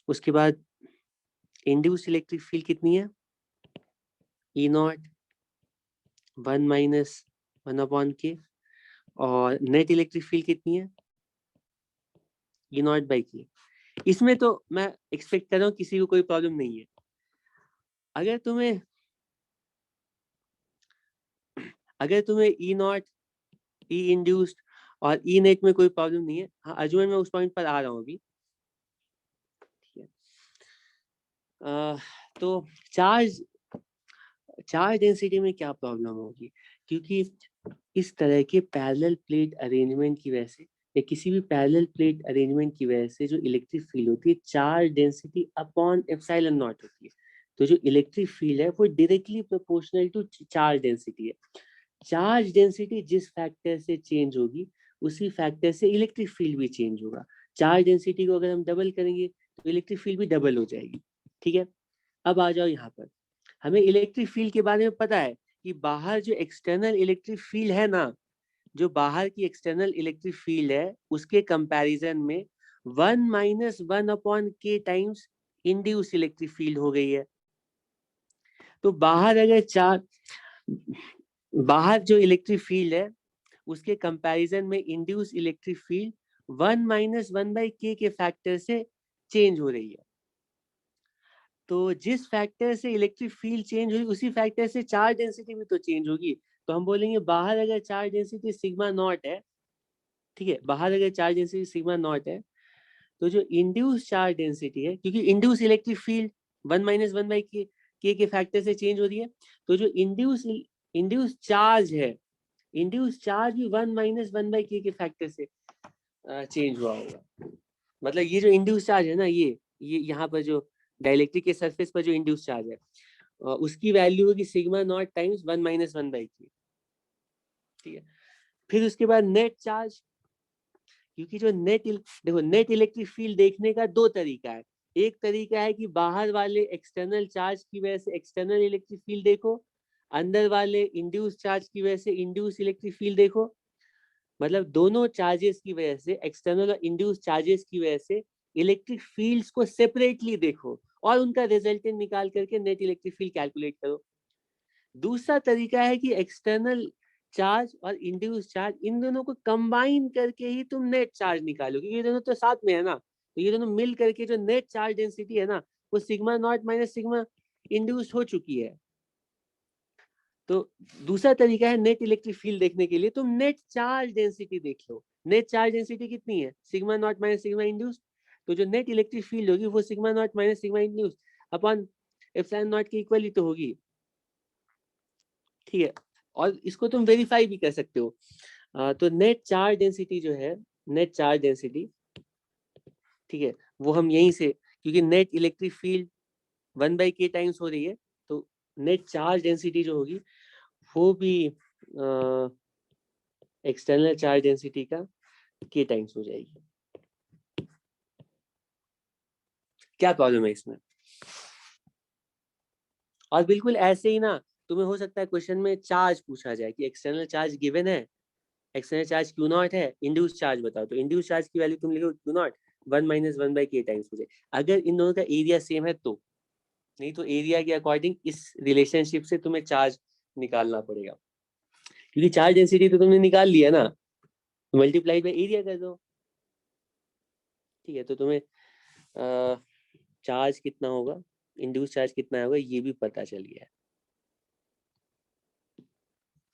उसके बाद इंड्यूस इलेक्ट्रिक फील्ड कितनी है, ई नॉट 1 माइनस 1 अपॉन के, और नेट इलेक्ट्रिक फील्ड कितनी है, ई नॉट बाई के। इसमें तो मैं एक्सपेक्ट कर रहा हूँ किसी को कोई प्रॉब्लम नहीं है। अगर तुम्हें ई नॉट, ई इंड्यूस्ड और ई नेट में कोई प्रॉब्लम नहीं है, हाँ अजून मैं उस पॉइंट पर आ रहा हूँ अभी। ठीक है, तो चार्ज डेंसिटी में क्या प्रॉब्लम होगी, क्योंकि इस तरह के पैरेलल प्लेट अरेंजमेंट की वजह से या किसी भी पैरेलल प्लेट अरेंजमेंट की वजह से जो इलेक्ट्रिक फील्ड होती है charge density upon epsilon not होती है। तो जो इलेक्ट्रिक फील्ड है वो directly proportional to charge density है। चार्ज डेंसिटी जिस फैक्टर से चेंज होगी उसी फैक्टर से इलेक्ट्रिक फील्ड भी चेंज होगा। चार्ज डेंसिटी को अगर हम डबल करेंगे तो इलेक्ट्रिक फील्ड भी डबल हो जाएगी। ठीक है, अब आ जाओ यहाँ पर, हमें इलेक्ट्रिक फील्ड के बारे में पता है कि बाहर जो एक्सटर्नल इलेक्ट्रिक फील्ड है ना, जो बाहर की एक्सटर्नल इलेक्ट्रिक फील्ड है उसके कंपैरिजन में 1 माइनस 1 अपॉन के टाइम्स इंड्यूस इलेक्ट्रिक फील्ड हो गई है। तो बाहर जो इलेक्ट्रिक फील्ड है उसके कंपैरिजन में induce electric field 1 minus 1 by के फैक्टर से चेंज हो रही है। तो जिस फैक्टर से इलेक्ट्रिक फील्ड चेंज हुई उसी फैक्टर से चार्ज डेंसिटी भी तो चेंज होगी। तो हम बोलेंगे बाहर अगर चार्ज डेंसिटी सिग्मा नॉट है, ठीक है, बाहर अगर चार्ज डेंसिटी सिग्मा नॉट है, तो जो इंड्यूस चार्ज डेंसिटी है, क्योंकि induce electric field 1 minus 1 by के फैक्टर से चेंज हो रही है, तो जो इंड्यूस चार्ज है इंड्यूस चार्ज भी 1 माइनस 1/k के फैक्टर से चेंज हुआ होगा। मतलब ये जो इंड्यूस चार्ज है ना, ये यहाँ पर जो डाइलेक्ट्रिक के सरफेस पर जो इंड्यूस चार्ज है उसकी वैल्यू होगी sigma not times 1 minus 1/k। ठीक है, फिर उसके बाद नेट चार्ज, क्योंकि जो देखो नेट इलेक्ट्रिक फील्ड देखने का दो तरीका है। एक तरीका है कि बाहर वाले एक्सटर्नल चार्ज की वजह से एक्सटर्नल इलेक्ट्रिक फील्ड देखो, अंदर वाले इंड्यूस चार्ज की वजह से इंड्यूस इलेक्ट्रिक फील्ड देखो। मतलब दोनों चार्जेस की वजह से, एक्सटर्नल और इंड्यूस चार्जेस की वजह से इलेक्ट्रिक फील्ड्स को सेपरेटली देखो और उनका रिजल्टेंट निकाल करके नेट इलेक्ट्रिक फील्ड कैलकुलेट करो। दूसरा तरीका है कि एक्सटर्नल चार्ज और इंड्यूस चार्ज इन दोनों को कंबाइन करके ही तुम नेट चार्ज निकालो, क्योंकि ये दोनों तो साथ में है ना, तो ये दोनों मिल करके जो नेट चार्ज डेंसिटी है ना, वो sigma not minus sigma induce हो चुकी है। तो दूसरा तरीका है नेट इलेक्ट्रिक फील्ड देखने के लिए तुम नेट चार्ज डेंसिटी देख लो। नेट चार्ज डेंसिटी कितनी है? Sigma not minus sigma induce. तो जो नेट इलेक्ट्रिक फील्ड होगी वो sigma not minus sigma induce upon epsilon naught के इक्वल ही तो होगी। ठीक है, और इसको तुम वेरीफाई भी कर सकते हो। तो नेट चार्ज डेंसिटी जो है, नेट चार्ज डेंसिटी, ठीक है, वो हम यहीं से, क्योंकि net electric field 1/k times हो रही है, तो नेट चार्ज डेंसिटी जो होगी वो भी एक्सटर्नल चार्ज डेंसिटी का k टाइम्स हो जाएगी। क्या प्रॉब्लम है इसमें? और बिल्कुल ऐसे ही ना, तुम्हें हो सकता है क्वेश्चन में चार्ज पूछा जाए कि एक्सटर्नल चार्ज गिवन है, एक्सटर्नल चार्ज Q नॉट है, इंड्यूस चार्ज बताओ, तो इंड्यूस चार्ज की वैल्यू तुम लिखो Q not 1 minus 1/k times हो जाए, अगर इन दोनों का एरिया सेम है तो। नहीं तो एरिया के अकॉर्डिंग इस रिलेशनशिप से तुम्हें चार्ज निकालना पड़ेगा, क्योंकि चार्ज डेंसिटी तो तुमने निकाल लिया ना, मल्टीप्लाई बाय एरिया कर दो। ठीक है, तो तुम्हें चार्ज कितना होगा, इंड्यूस चार्ज कितना होगा, ये भी पता चल गया है।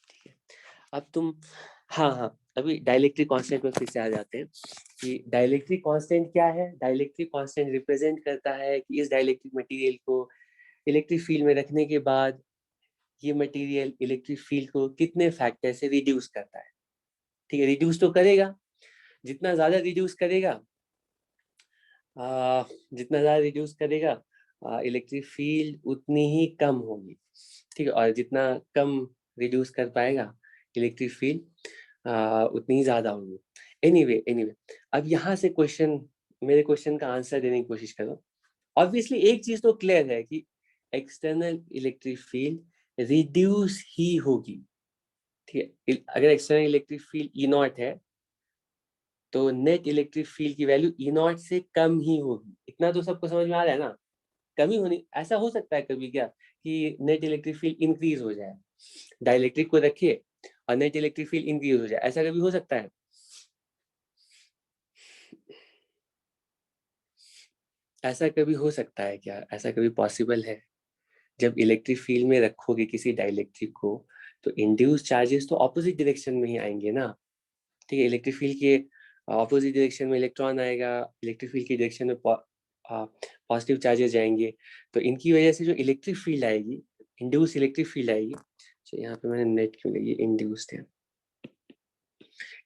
ठीक है, अब तुम, हाँ हाँ, अभी डाइलेक्ट्रिक कांस्टेंट में फिर से आ जाते हैं कि डाइलेक्ट्रिक कांस्टेंट क्या है। डाइलेक्ट्रिक कांस्टेंट रिप्रेजेंट करता है कि इस डाइलेक्ट्रिक मटेरियल को इलेक्ट्रिक फील्ड में रखने के बाद ये मटेरियल इलेक्ट्रिक फील्ड को कितने फैक्टर से रिड्यूस करता है। ठीक है, रिड्यूस तो करेगा, जितना ज्यादा रिड्यूस करेगा जितना ज्यादा रिड्यूस करेगा इलेक्ट्रिक फील्ड उतनी ही कम होगी। ठीक है, और जितना कम रिड्यूस कर पाएगा इलेक्ट्रिक फील्ड उतनी ही ज्यादा होगी। एनीवे अब यहाँ से क्वेश्चन, मेरे क्वेश्चन का आंसर देने की कोशिश करो। ऑब्वियसली एक चीज तो क्लियर है कि एक्सटर्नल इलेक्ट्रिक फील्ड रिड्यूस ही होगी। ठीक है, अगर external electric field E not है तो नेट इलेक्ट्रिक फील्ड की वैल्यू ई नॉट से कम ही होगी। इतना तो सबको समझ में आ रहा है ना। कमी होनी, ऐसा हो सकता है कभी क्या कि नेट इलेक्ट्रिक फील्ड इंक्रीज हो जाए, डाइलेक्ट्रिक को रखिए और नेट इलेक्ट्रिक फील्ड इंक्रीज हो जाए, ऐसा कभी हो सकता है? ऐसा कभी हो सकता है क्या? ऐसा कभी पॉसिबल है? जब इलेक्ट्रिक फील्ड में रखोगे किसी डाइलेक्ट्रिक को तो इंड्यूस चार्जेस तो ऑपोजिट डायरेक्शन में ही आएंगे ना। ठीक है, इलेक्ट्रिक फील्ड के ऑपोजिट डायरेक्शन में इलेक्ट्रॉन आएगा, इलेक्ट्रिक फील्ड की डायरेक्शन में पॉजिटिव चार्जेस जाएंगे, तो इनकी वजह से जो इलेक्ट्रिक फील्ड आएगी, इंड्यूस इलेक्ट्रिक फील्ड आएगी। तो यहाँ पे मैंने नेट क्यों लगी, इंड्यूस थे,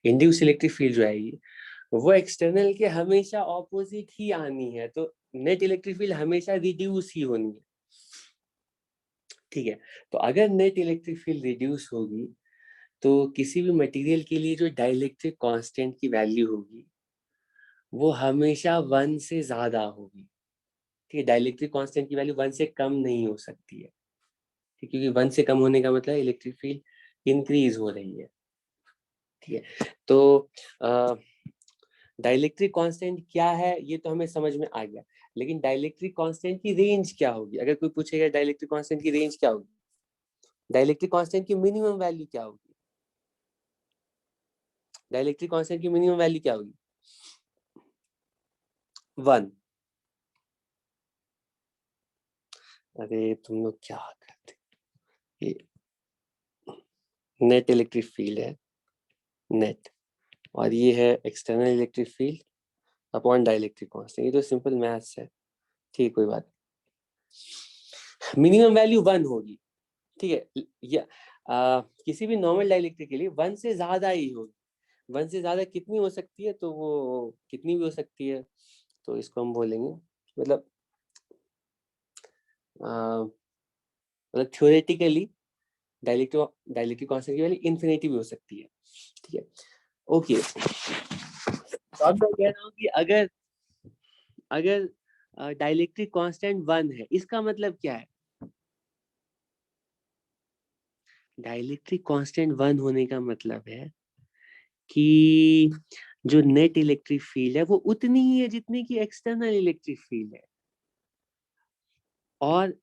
इंड्यूस इलेक्ट्रिक फील्ड जो आएगी वो एक्सटर्नल के हमेशा ऑपोजिट ही आनी है, तो नेट इलेक्ट्रिक फील्ड हमेशा रिड्यूस ही होनी है। ठीक है, तो अगर नेट इलेक्ट्रिक फील्ड रिड्यूस होगी तो किसी भी मटेरियल के लिए जो डाइलेक्ट्रिक कांस्टेंट की वैल्यू होगी वो हमेशा 1 से ज्यादा होगी। ठीक है, डाइलेक्ट्रिक कांस्टेंट की वैल्यू 1 से कम नहीं हो सकती है। ठीक, क्योंकि 1 से कम होने का मतलब इलेक्ट्रिक फील्ड इंक्रीज हो रही है। ठीक है, तो डाइलेक्ट्रिक कांस्टेंट क्या है ये तो हमें समझ में आ गया, लेकिन डाइलेक्ट्रिक कांस्टेंट की रेंज क्या होगी? अगर कोई पूछेगा डाइलेक्ट्रिक कांस्टेंट की रेंज क्या होगी, डाइलेक्ट्रिक कांस्टेंट की मिनिमम वैल्यू क्या होगी, डाइलेक्ट्रिक कांस्टेंट की मिनिमम वैल्यू क्या होगी? 1। अरे तुम लोग क्या करते, ये नेट इलेक्ट्रिक फील्ड है, नेट, और ये है external electric field upon dielectric constant, ये तो सिंपल मैथ्स है। ठीक, कोई बात, मिनिमम वैल्यू 1 होगी। ठीक है, या किसी भी नॉर्मल डाइलेक्ट्रिक के लिए 1 से ज्यादा ही होगी। 1 से ज्यादा कितनी हो सकती है, तो वो कितनी भी हो सकती है, तो इसको हम बोलेंगे मतलब मतलब थ्योरेटिकली डाइलेक्ट्रिक कांस्टेंट की वैल्यू इन्फिनिटी भी हो सकती है। ठीक है, ओके। तो अब मैं कह रहा हूँ कि अगर अगर डाइलेक्ट्रिक कांस्टेंट 1 है, इसका मतलब क्या है? डाइलेक्ट्रिक कांस्टेंट 1 होने का मतलब है कि जो नेट इलेक्ट्रिक फील्ड है वो उतनी ही है जितनी की एक्सटर्नल इलेक्ट्रिक फील्ड है। और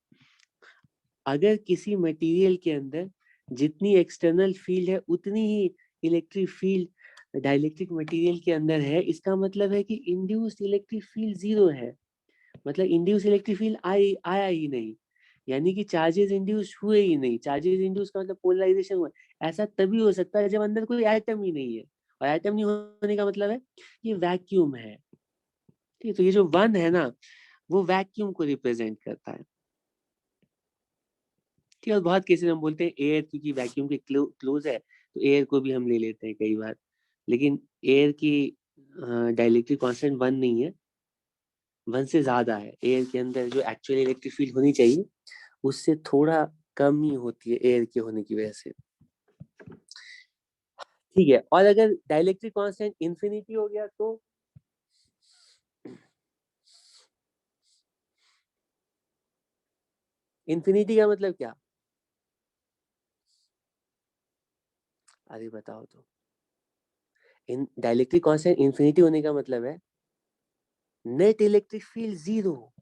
अगर किसी मटेरियल के अंदर जितनी एक्सटर्नल फील्ड है उतनी ही इलेक्ट्रिक फील्ड डाइलेक्ट्रिक मटेरियल के अंदर है, इसका मतलब है कि इंड्यूस्ड इलेक्ट्रिक फील्ड 0 है। मतलब इंड्यूस इलेक्ट्रिक फील्ड आया ही नहीं, यानी कि चार्जेस इंड्यूस हुए ही नहीं। चार्जेस इंड्यूस का मतलब पोलराइजेशन हुआ। ऐसा तभी हो सकता है जब अंदर कोई एटम ही नहीं है, और एटम नहीं होने का मतलब है ये वैक्यूम है। ठीक है, तो ये जो 1 है ना, वो वैक्यूम को रिप्रेजेंट करता है। ठीक है, और बहुत केसेस हम बोलते हैं एयर, क्योंकि वैक्यूम के क्लोज है तो एयर को भी हम ले लेते हैं कई बार। लेकिन एयर की डाइलेक्ट्रिक कांस्टेंट 1 नहीं है, 1 से ज्यादा है। एयर के अंदर जो एक्चुअल इलेक्ट्रिक फील्ड होनी चाहिए उससे थोड़ा कम ही होती है एयर के होने की वजह से। ठीक है, और अगर डाइलेक्ट्रिक कांस्टेंट इंफिनिटी हो गया तो इंफिनिटी का मतलब क्या? अरे बताओ तो। इन डाइलेक्ट्रिक कांस्टेंट इंफिनिटी होने का मतलब है net electric field 0।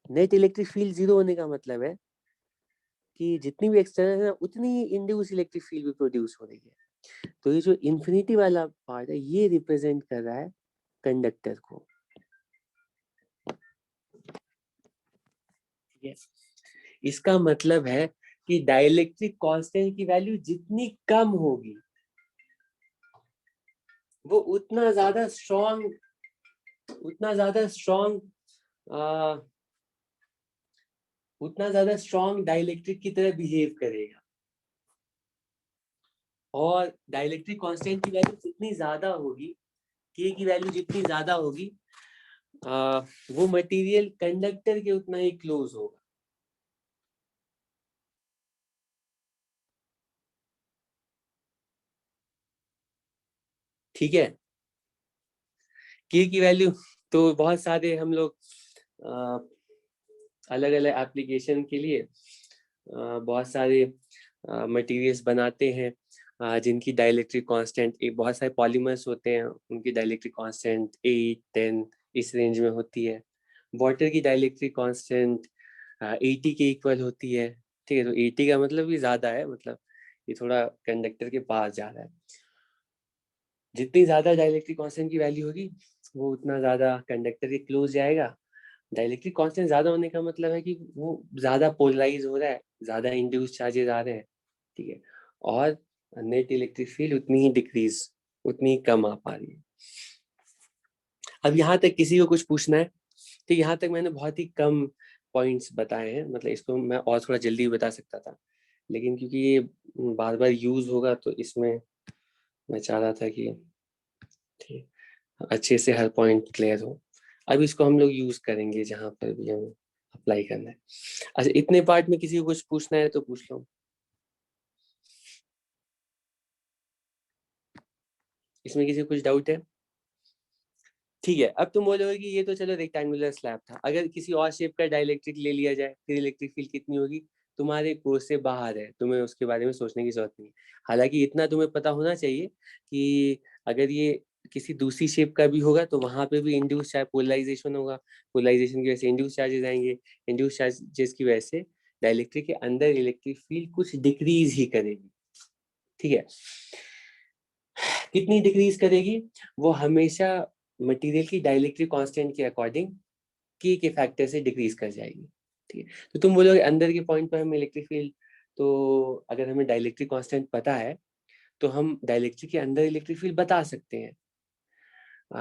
Net electric field 0 होने का मतलब है कि जितनी भी एक्सटर्नल है उतनी ही इंड्यूस इलेक्ट्रिक फील्ड भी प्रोड्यूस हो रही है। तो ये जो इंफिनिटी वाला पार्ट है ये रिप्रेजेंट कर रहा है कंडक्टर को। yes. इसका मतलब है कि डाइलेक्ट्रिक कांस्टेंट की वैल्यू जितनी कम होगी वो उतना ज्यादा स्ट्रॉन्ग डाइलेक्ट्रिक की तरह बिहेव करेगा। और डाइलेक्ट्रिक कांस्टेंट की वैल्यू जितनी ज्यादा होगी, के की वैल्यू जितनी ज्यादा होगी, वो मटेरियल कंडक्टर के उतना ही क्लोज होगा। ठीक है, के की वैल्यू तो बहुत सारे हम लोग अलग अलग एप्लीकेशन के लिए बहुत सारे मटेरियल्स बनाते हैं जिनकी डाइलेक्ट्रिक कांस्टेंट, एक बहुत सारे पॉलीमर्स होते हैं उनकी डाइलेक्ट्रिक कांस्टेंट 8 10 इस रेंज में होती है। वाटर की डाइलेक्ट्रिक कांस्टेंट 80 के इक्वल होती है। ठीक है, तो 80 का मतलब भी ज्यादा है, मतलब ये थोड़ा कंडक्टर के पास जा रहा है। जितनी ज्यादा डाइलेक्ट्रिक कांस्टेंट की वैल्यू होगी वो उतना ज्यादा कंडक्टर के क्लोज जाएगा। डाइलेक्ट्रिक कांस्टेंट ज्यादा होने का मतलब है कि वो ज्यादा पोलराइज हो रहा है, ज्यादा इंड्यूस चार्जेस आ रहे हैं। ठीक है, और नेट इलेक्ट्रिक फील्ड उतनी ही डिक्रीज, उतनी ही कम आ पा रही है। अब यहाँ तक किसी को कुछ पूछना है? ठीक, यहाँ तक मैंने बहुत ही कम पॉइंट्स बताए हैं, मतलब इसको मैं और थोड़ा जल्दी बता सकता था, लेकिन क्योंकि ये बार बार यूज होगा तो इसमें मैं चाह रहा था कि ठीक अच्छे से हर पॉइंट क्लियर हो। अब इसको हम लोग यूज करेंगे जहां पर भी हमें अप्लाई करना है। अच्छा, इतने पार्ट में किसी को कुछ पूछना है तो पूछ लो। इसमें किसी को कुछ डाउट है? ठीक है, अब तुम बोलोगे कि ये तो चलो रेक्टेंगुलर स्लैब था, अगर किसी और शेप का डाइलेक्ट्रिक ले लिया जाए फिर इलेक्ट्रिक फील्ड कितनी होगी? तुम्हारे कोर्स से बाहर है, तुम्हें उसके बारे में सोचने की जरूरत नहीं। हालांकि इतना तुम्हें पता होना चाहिए कि अगर ये किसी दूसरी शेप का भी होगा तो वहां पे भी इंड्यूस चार्ज पोलराइजेशन होगा, पोलराइजेशन की वजह से इंड्यूस चार्जेस आएंगे, इंड्यूस चार्जेस की वजह से डाइलेक्ट्रिक के अंदर इलेक्ट्रिक फील्ड कुछ डिक्रीज ही करेगी। ठीक है, कितनी डिक्रीज करेगी? वो हमेशा मटेरियल की डाइलेक्ट्रिक कांस्टेंट के अकॉर्डिंग के फैक्टर से डिक्रीज कर जाएगी। ठीक है, तो तुम बोलोगे अंदर के पॉइंट पर हमें इलेक्ट्रिक फील्ड, तो अगर हमें डाइलेक्ट्रिक कांस्टेंट पता है तो हम डाइलेक्ट्रिक के अंदर इलेक्ट्रिक फील्ड बता सकते हैं।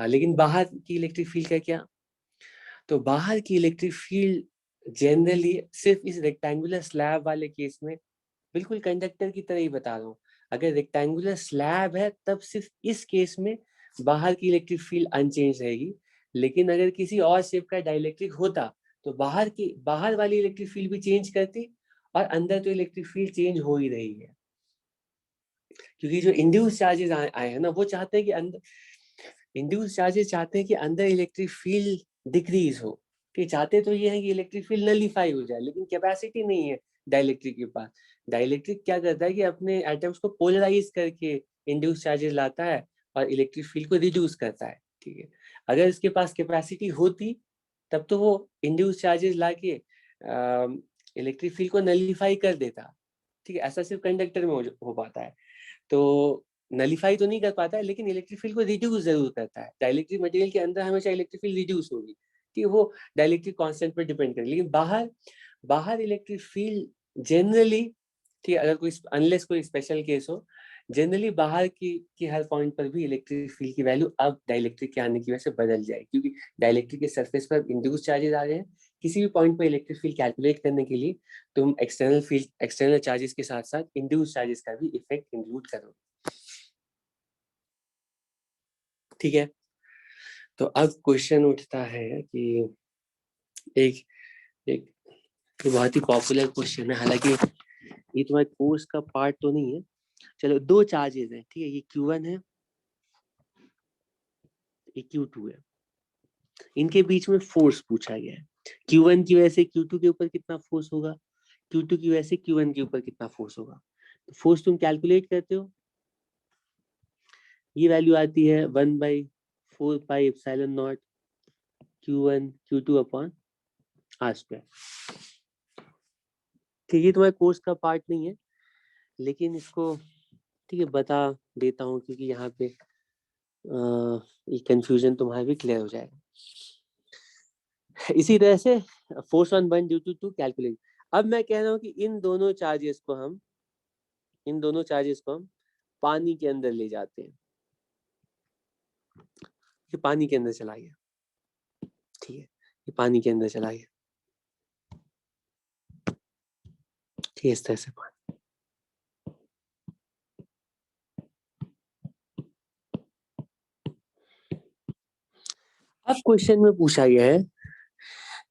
लेकिन बाहर की इलेक्ट्रिक फील्ड का क्या? तो बाहर की इलेक्ट्रिक फील्ड जनरली सिर्फ इस रेक्टेंगुलर स्लैब वाले केस में बिल्कुल कंडक्टर की तरह ही बता रहा हूँ। अगर रेक्टेंगुलर स्लैब है तब सिर्फ इस केस में बाहर की इलेक्ट्रिक फील्ड अनचेंज रहेगी, लेकिन अगर किसी और शेप का डाइलेक्ट्रिक होता तो बाहर वाली इलेक्ट्रिक फील्ड भी चेंज करती, और अंदर तो इलेक्ट्रिक फील्ड चेंज हो ही रही है, क्योंकि जो इंड्यूस चार्जेस आए हैं ना, वो चाहते हैं कि अंदर इंड्यूस चार्जेस चाहते हैं कि अंदर इलेक्ट्रिक फील्ड डिक्रीज हो। कि चाहते तो ये है कि इलेक्ट्रिक फील्ड नलीफाई हो जाए, लेकिन कैपेसिटी नहीं है डाइलेक्ट्रिक के पास। डाइलेक्ट्रिक क्या करता है कि अपने एटम्स को पोलराइज करके इंड्यूस चार्जेस लाता है और इलेक्ट्रिक फील्ड को रिड्यूस करता है। ठीक है, अगर इसके पास कैपेसिटी होती तब तो वो इंड्यूस चार्जेस ला के इलेक्ट्रिक फील्ड को नलीफाई कर देता। ठीक है, ऐसा सिर्फ कंडक्टर में हो पाता है। तो नलीफाई तो नहीं कर पाता है, लेकिन इलेक्ट्रिक फील्ड को रिड्यूस जरूर करता है। डाइलेक्ट्रिक मटेरियल के अंदर हमेशा इलेक्ट्रिक फील्ड रिड्यूस होगी कि वो डाइलेक्ट्रिक कांस्टेंट पर डिपेंड करे, लेकिन बाहर बाहर इलेक्ट्रिक फील्ड जनरली, ठीक है, अगर कोई अनलेस कोई स्पेशल केस हो, जनरली बाहर की हर पॉइंट पर भी इलेक्ट्रिक फील्ड की वैल्यू अब डाइलेक्ट्रिक के आने की वजह से बदल जाए, क्योंकि डाइलेक्ट्रिक के सरफेस पर इंड्यूस चार्जेस आ गए हैं। किसी भी पॉइंट पर इलेक्ट्रिक फील्ड कैलकुलेट करने के लिए तुम एक्सटर्नल चार्जेस के साथ साथ इंड्यूस चार्जेस का भी इफेक्ट इंक्लूड करो। ठीक है, तो अब क्वेश्चन उठता है कि एक एक बहुत ही पॉपुलर क्वेश्चन है, हालांकि ये तुम्हारे कोर्स का पार्ट तो नहीं है। चलो, दो चार्जेस हैं, ठीक है, ये Q1 है, ये Q2 है। इनके बीच में फोर्स पूछा गया है। Q1 की वजह से Q2 के ऊपर कितना फोर्स होगा, Q2 की वजह से Q1 के ऊपर कितना फोर्स होगा। तो फोर्स तुम कैलकुलेट करते हो, ये वैल्यू आती है 1/4πε0 Q1 Q2 अपॉन R²। ठीक, ये तुम्हारे कोर्स का पार्ट नहीं है, लेकिन इसको ठीक है बता देता हूँ, क्योंकि यहाँ पे ये कंफ्यूजन तुम्हारा भी क्लियर हो जाएगा। इसी तरह से force on one due to two calculate. अब मैं कह रहा हूँ कि इन दोनों चार्जेस को हम पानी के अंदर ले जाते हैं। ये पानी के अंदर चला गया, ठीक है, ये पानी के अंदर चला गया, ठीक है, इस तरह से पानी। अब क्वेश्चन में पूछा गया है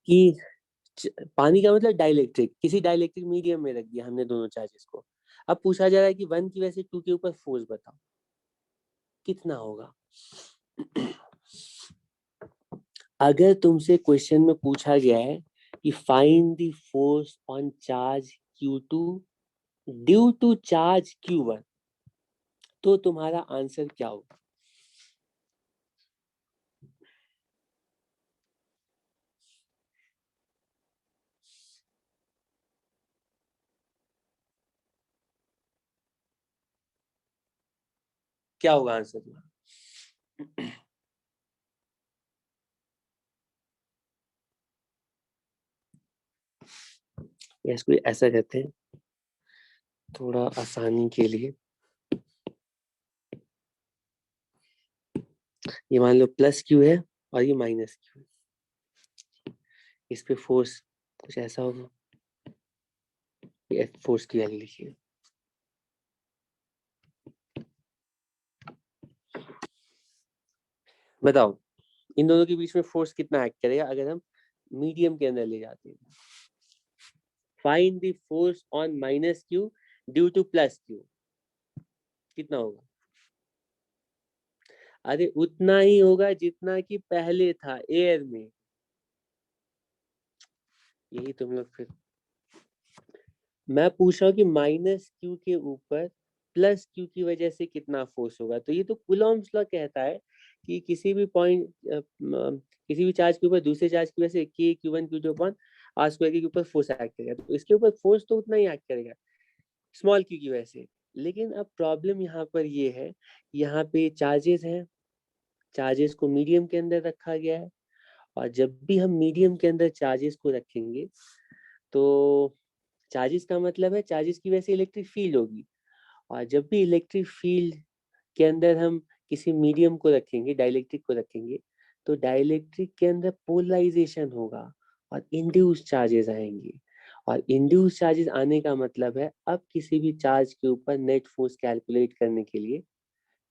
कि पानी का मतलब डाइलेक्ट्रिक, किसी डाइलेक्ट्रिक मीडियम में रख दिया हमने दोनों चार्जेस को। अब पूछा जा रहा है कि 1 की वजह से 2 के ऊपर फोर्स बताओ कितना होगा। अगर तुमसे क्वेश्चन में पूछा गया है कि find the force on charge Q2 due to charge Q1, तो तुम्हारा आंसर क्या होगा। क्या होगा आंसर तुम्हारा। इसको ऐसा कहते हैं, थोड़ा आसानी के लिए ये मान लो प्लस Q है और ये माइनस Q है, इस पे फोर्स कुछ ऐसा होगा। ये फोर्स की वैल्यू लिखिए। बताओ इन दोनों के बीच में फोर्स कितना एक्ट करेगा अगर हम मीडियम के अंदर ले जाते हैं। Find the force on minus Q due two plus Q, कितना होगा। अरे उतना ही होगा जितना कि पहले था एयर में। यही तुम लोग फिर, मैं पूछ रहा हूँ कि माइनस Q के ऊपर प्लस Q की वजह से कितना फोर्स होगा। तो ये तो कूलॉम्स लॉ कहता है कि किसी भी किसी भी चार्ज के ऊपर दूसरे चार्ज की वजह से K Q1 Q2 upon R² के ऊपर फोर्स एक्ट करेगा, तो इसके ऊपर फोर्स तो उतना ही एक्ट करेगा स्मॉल Q की वजह से। लेकिन अब प्रॉब्लम यहाँ पर ये है, यहाँ पे चार्जेस हैं, चार्जेस को मीडियम के अंदर रखा गया है, और जब भी हम मीडियम के अंदर चार्जेस को रखेंगे तो चार्जेस का मतलब है चार्जेस की वजह से इलेक्ट्रिक फील्ड होगी, और जब भी इलेक्ट्रिक फील्ड के अंदर हम किसी मीडियम को रखेंगे, डाइलेक्ट्रिक को रखेंगे, तो डाइलेक्ट्रिक के अंदर पोलराइजेशन होगा और इंड्यूस चार्जेस आएंगे, और इंड्यूस चार्जेस आने का मतलब है अब किसी भी चार्ज के ऊपर नेट फोर्स कैलकुलेट करने के लिए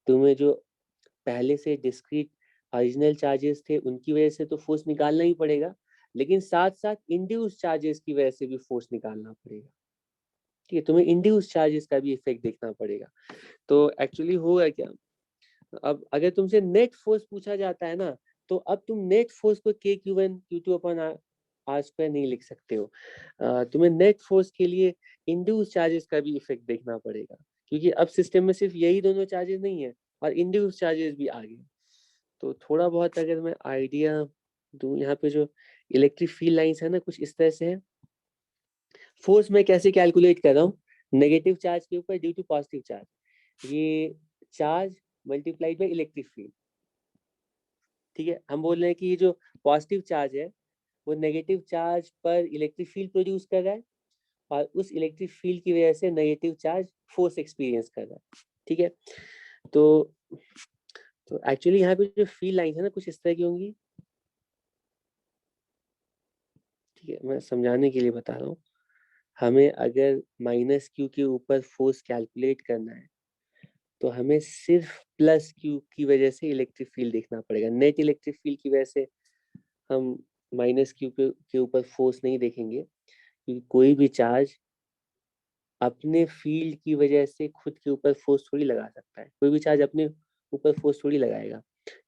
तुम्हें जो पहले से डिस्क्रीट ओरिजिनल चार्जेस थे उनकी वजह से तो फोर्स निकालना ही पड़ेगा, लेकिन साथ साथ इंड्यूस चार्जेस की वजह से भी फोर्स निकालना पड़ेगा। ठीक है, तुम्हें इंड्यूस चार्जेस का भी इफेक्ट देखना पड़ेगा। तो एक्चुअली होगा क्या, अब अगर तुमसे नेट फोर्स पूछा जाता है ना, तो अब तुम नेट फोर्स को K∞Q2/r² नहीं लिख सकते हो। तुम्हें नेट फोर्स के लिए इंड्यूस चार्जेस का भी इफेक्ट देखना पड़ेगा, क्योंकि अब सिस्टम में सिर्फ यही दोनों चार्जेस नहीं है और इंड्यूस चार्जेस भी आ गए। तो थोड़ा बहुत अगर मैं आइडिया दूं, यहाँ पे जो इलेक्ट्रिक फील्ड लाइंस है ना, कुछ इस तरह से है। फोर्स मैं कैसे कैलकुलेट कर रहा हूँ, नेगेटिव चार्ज के ऊपर ड्यू टू पॉजिटिव चार्ज, ये charge multiplied by electric field. ठीक है, हम बोल रहे हैं कि ये जो पॉजिटिव चार्ज है वो नेगेटिव चार्ज पर इलेक्ट्रिक फील्ड प्रोड्यूस कर रहा है और उस इलेक्ट्रिक फील्ड की वजह से नेगेटिव चार्ज फोर्स एक्सपीरियंस कर रहा है। ठीक है, तो एक्चुअली यहाँ पे जो फील्ड लाइन है ना, कुछ इस तरह की होंगी। ठीक है, मैं समझाने के लिए बता रहा हूँ। हमें अगर -Q के ऊपर फोर्स कैलकुलेट करना है तो हमें सिर्फ +Q की वजह से इलेक्ट्रिक फील्ड देखना पड़ेगा। नेट इलेक्ट्रिक फील्ड की वजह से हम -Q के ऊपर फोर्स नहीं देखेंगे, क्योंकि कोई भी चार्ज अपने फील्ड की वजह से खुद के ऊपर फोर्स थोड़ी लगा सकता है। कोई भी चार्ज अपने ऊपर फोर्स थोड़ी लगाएगा।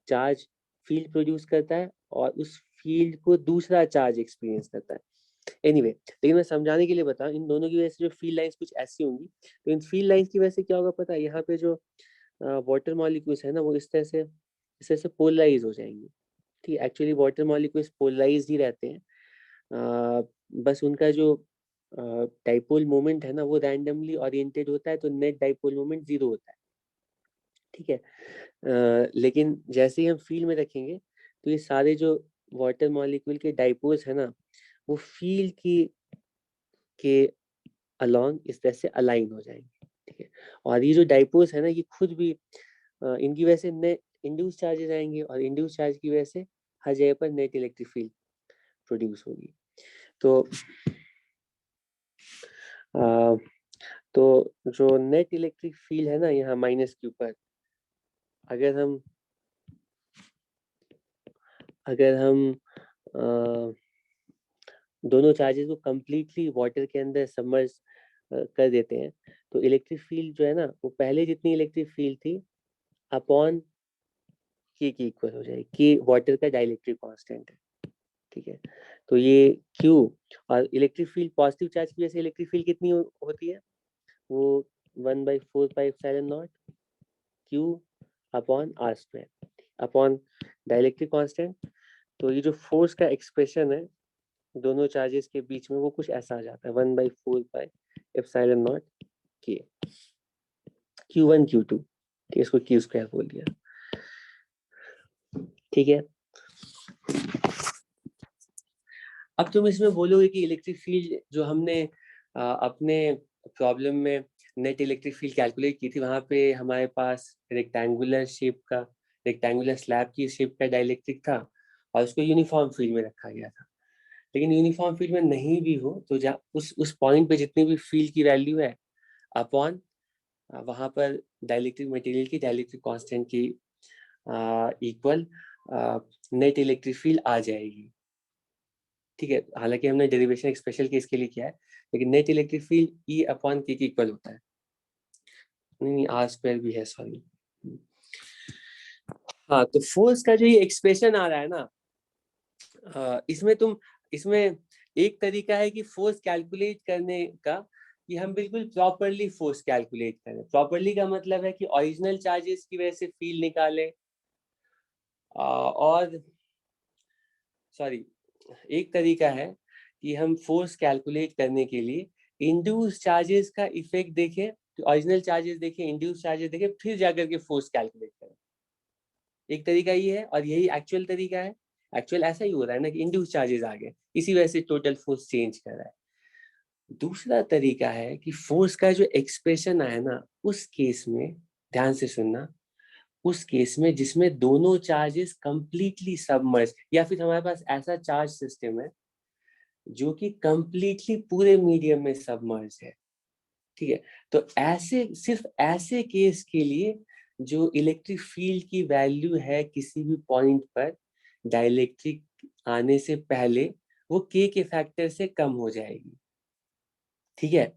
चार्ज फील्ड प्रोड्यूस करता है और उस फील्ड को दूसरा चार्ज एक्सपीरियंस करता है। एनीवे, लेकिन मैं समझाने के लिए बताऊं, इन दोनों की वजह से जो फील्ड लाइंस कुछ ऐसी होंगी। तो इन फील्ड लाइंस की वजह से क्या होगा पता है, यहाँ पे जो वाटर मॉलिक्यूल्स है ना, वो इस तरह से पोलराइज हो जाएंगे। ठीक है, एक्चुअली वाटर मॉलिक्यूल्स पोलराइज ही रहते हैं। बस उनका जो डाइपोल मोमेंट है ना, वो रैंडमली ओरिएंटेड होता है, तो नेट डाइपोल मोमेंट 0 होता है। ठीक है, लेकिन जैसे ही हम फील्ड में रखेंगे तो ये सारे जो वाटर मॉलिक्यूल के डाइपोल्स है ना, वो फील्ड के अलोंग इस तरह से अलाइन हो जाएंगे। ठीक है, और ये जो डाइपोल्स है ना, ये खुद भी इनकी वजह से नेट इंड्यूस चार्जेस आएंगे और इंड्यूस चार्ज की वजह से हर जगह पर नेट इलेक्ट्रिक फील्ड प्रोड्यूस होगी। तो आ, तो जो नेट इलेक्ट्रिक फील्ड है ना, यहाँ -Q पर, अगर हम अ, दोनों चार्जेस को कंप्लीटली वाटर के अंदर सबमर्ज कर देते हैं, तो इलेक्ट्रिक फील्ड जो है ना, वो पहले जितनी इलेक्ट्रिक फील्ड थी अपॉन K की इक्वल हो जाएगी। K वाटर का डाइलेक्ट्रिक कांस्टेंट है। ठीक है, तो ये Q और इलेक्ट्रिक फील्ड, पॉजिटिव चार्ज की वजह से इलेक्ट्रिक फील्ड कितनी होती है, वो 1/4πε0 Q upon r² upon dielectric constant. तो ये जो फोर्स का एक्सप्रेशन है दोनों चार्जेस के बीच में, वो कुछ ऐसा आ जाता है 1/4πε0 K Q1 Q2। ठीक है, इसको Q² बोल दिया। ठीक है, अब तुम इसमें बोलोगे कि इलेक्ट्रिक फील्ड जो हमने अपने प्रॉब्लम में नेट इलेक्ट्रिक फील्ड कैलकुलेट की थी, वहां पे हमारे पास रेक्टेंगुलर स्लैब की शेप का डाइलेक्ट्रिक था और उसको यूनिफॉर्म फील्ड में रखा गया था। लेकिन यूनिफॉर्म फील्ड में नहीं भी हो तो जहाँ उस पॉइंट पे जितनी भी फील्ड की वैल्यू है अपॉन वहां पर डाइलेक्ट्रिक मटेरियल की डाइलेक्ट्रिक कांस्टेंट की इक्वल नेट इलेक्ट्रिक फील्ड आ जाएगी। ठीक है, हालांकि हमने डेरिवेशन एक स्पेशल केस के लिए किया है, लेकिन net electric field E upon K के इक्वल होता है। नहीं, R² भी है, सॉरी। हाँ, तो फोर्स का जो ये एक्सप्रेशन आ रहा है ना, इसमें एक तरीका है कि फोर्स कैलकुलेट करने का, कि हम बिल्कुल प्रॉपरली फोर्स कैलकुलेट करें। प्रॉपरली का मतलब है कि ओरिजिनल चार्जेस की वजह से फील्ड निकालें, और सॉरी, एक तरीका है कि हम फोर्स कैलकुलेट करने के लिए इंड्यूस चार्जेस का इफेक्ट देखें, तो ओरिजिनल चार्जेस देखें, इंड्यूस चार्जेस देखें, फिर जाकर के फोर्स कैलकुलेट करें। एक तरीका ये है और यही एक्चुअल तरीका है। एक्चुअल ऐसा ही हो रहा है ना कि इंड्यूस चार्जेस आ गए, इसी वजह से टोटल फोर्स चेंज कर रहा है। दूसरा तरीका है कि फोर्स का जो एक्सप्रेशन आया ना, उस केस में ध्यान से सुनना, उस केस में जिसमें दोनों चार्जेस कंप्लीटली सबमर्ज, या फिर हमारे पास ऐसा चार्ज सिस्टम है जो कि कंप्लीटली पूरे मीडियम में सबमर्ज है। ठीक है, तो ऐसे सिर्फ ऐसे केस के लिए जो इलेक्ट्रिक फील्ड की वैल्यू है किसी भी पॉइंट पर डाइलेक्ट्रिक आने से पहले वो के फैक्टर से कम हो जाएगी। ठीक है,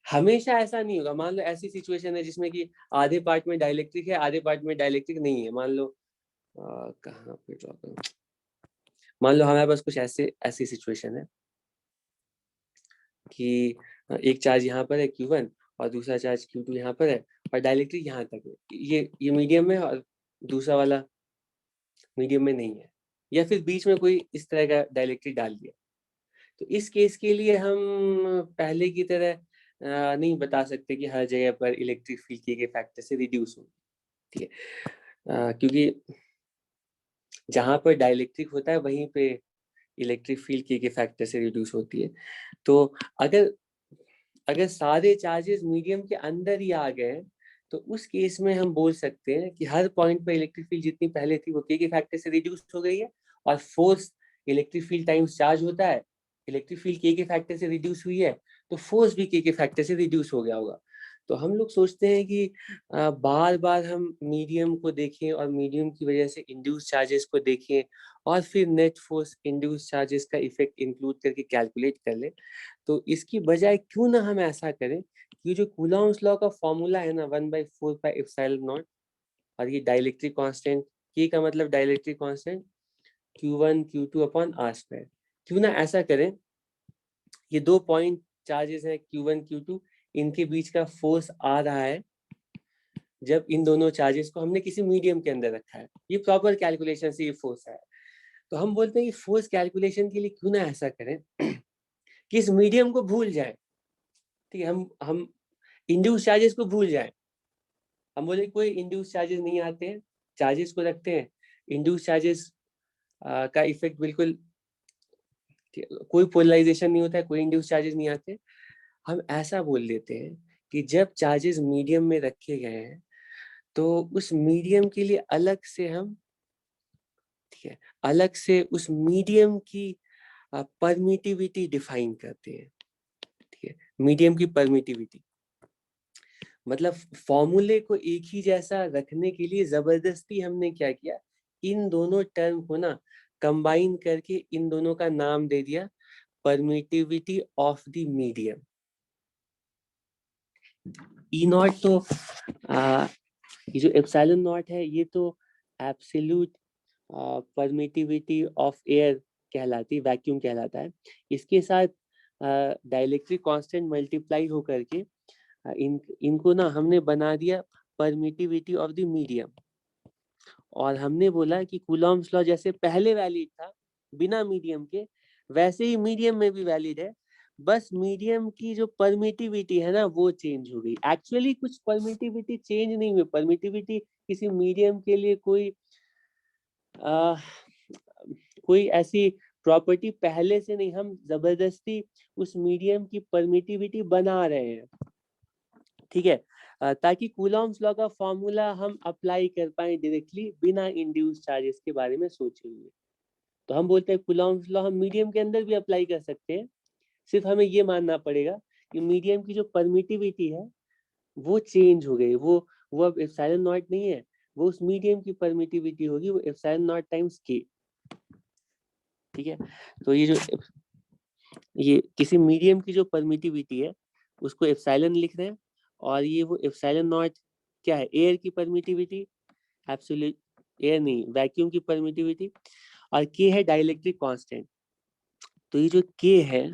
हमेशा ऐसा नहीं होगा। मान लो ऐसी सिचुएशन है जिसमें कि आधे पार्ट में डाइलेक्ट्रिक है, आधे पार्ट में डाइलेक्ट्रिक नहीं है। मान लो कहाँ पे ड्रॉ करूं, मान लो हमारे पास कुछ ऐसी सिचुएशन है कि एक चार्ज यहाँ पर है Q1 और दूसरा चार्ज Q2 यहाँ पर है और डाइलेक्ट्रिक यहाँ तक है। ये मीडियम में और दूसरा वाला मीडियम में नहीं है, या फिर बीच में कोई इस तरह का डाइलेक्ट्रिक डाल दिया। तो इस केस के लिए हम पहले की तरह नहीं बता सकते कि हर जगह पर इलेक्ट्रिक फील्ड के फैक्टर से रिड्यूस होगी। ठीक है, क्योंकि जहां पर डाइलेक्ट्रिक होता है वहीं पे इलेक्ट्रिक फील्ड के फैक्टर से रिड्यूस होती है। तो अगर अगर सारे चार्जेस मीडियम के अंदर ही आ गए तो उस केस में हम बोल सकते हैं कि हर पॉइंट पर इलेक्ट्रिक फील्ड जितनी पहले थी वो के फैक्टर से रिड्यूस हो गई है, और force electric field times charge होता है, इलेक्ट्रिक फील्ड के फैक्टर से रिड्यूस हुई है तो फोर्स भी के फैक्टर से रिड्यूस हो गया होगा। तो हम लोग सोचते हैं कि बार बार हम मीडियम को देखें और मीडियम की वजह से इंड्यूस चार्जेस को देखें और फिर नेट फोर्स इंड्यूस चार्जेस का इफेक्ट इंक्लूड करके कैलकुलेट कर लें। तो इसकी बजाय क्यों ना हम ऐसा करें कि जो कूलॉम्स लॉ का फॉर्मूला है ना 1/4πε0, और ये डाइलेक्ट्रिक कांस्टेंट के का मतलब dielectric constant Q1 Q2 upon R square, क्यों ना ऐसा करें, ये दो पॉइंट चार्जेस हैं Q1 Q2, इनके बीच का फोर्स आ रहा है जब इन दोनों चार्जेस को हमने किसी मीडियम के अंदर रखा है। ये प्रॉपर कैलकुलेशन से ये फोर्स है। तो हम बोलते हैं कि फोर्स कैलकुलेशन के लिए क्यों ना ऐसा करें कि इस मीडियम को भूल जाए। ठीक है, हम इंड्यूस चार्जेस को भूल जाए। हम बोले कोई इंड्यूस चार्जेस नहीं आते हैं, चार्जेस को रखते हैं, इंड्यूस चार्जेस का इफेक्ट बिल्कुल, कोई पोलराइजेशन नहीं होता है, कोई इंड्यूस चार्जेस नहीं आते। हम ऐसा बोल देते हैं कि जब चार्जेस मीडियम में रखे गए हैं तो उस मीडियम के लिए अलग से हम, ठीक है, अलग से उस मीडियम की परमिटिविटी डिफाइन करते हैं। ठीक है, मीडियम की परमिटिविटी मतलब फॉर्मूले को एक ही जैसा रखने के लिए जबरदस्ती हमने क्या किया, इन दोनों टर्म को ना कंबाइन करके इन दोनों का नाम दे दिया permittivity of the medium. E not तो ये जो एप्सिलॉन नॉट है ये तो एब्सोल्यूट परमिटिविटी ऑफ एयर कहलाती, वैक्यूम कहलाता है। इसके साथ डाइलेक्ट्रिक कांस्टेंट मल्टीप्लाई होकर के इनको ना हमने बना दिया परमिटिविटी ऑफ द मीडियम। और हमने बोला कि कूलॉम्स लॉ जैसे पहले वैलिड था बिना मीडियम के, वैसे ही मीडियम में भी वैलिड है, बस मीडियम की जो परमिटिविटी है ना वो चेंज हो गई। एक्चुअली कुछ परमिटिविटी चेंज नहीं हुई, परमिटिविटी किसी मीडियम के लिए कोई ऐसी प्रॉपर्टी पहले से नहीं, हम जबरदस्ती उस मीडियम की परमिटिविटी बना रहे हैं। ठीक है, ताकि कूलॉम्स लॉ का फॉर्मूला हम अप्लाई कर पाए डायरेक्टली बिना इंड्यूस चार्जेस के बारे में सोचे हुए। तो हम बोलते हैं कूलॉम्स लॉ हम मीडियम के अंदर भी अप्लाई कर सकते हैं, सिर्फ हमें ये मानना पड़ेगा कि मीडियम की जो परमिटिविटी है वो चेंज हो गई, वो अब एप्सिलॉन नॉट नहीं है, वो उस मीडियम की परमिटिविटी होगी, वो एप्सिलॉन नॉट टाइम्स के। ठीक है, तो ये किसी मीडियम की जो परमिटिविटी है उसको एप्सिलॉन लिख रहे हैं, और ये वो एप्सिलॉन नॉट क्या है, एयर की परमिटिविटी, एब्सोल्यूट एयर नहीं वैक्यूम की परमिटिविटी, और के है डाइलेक्ट्रिक कांस्टेंट। तो ये जो के है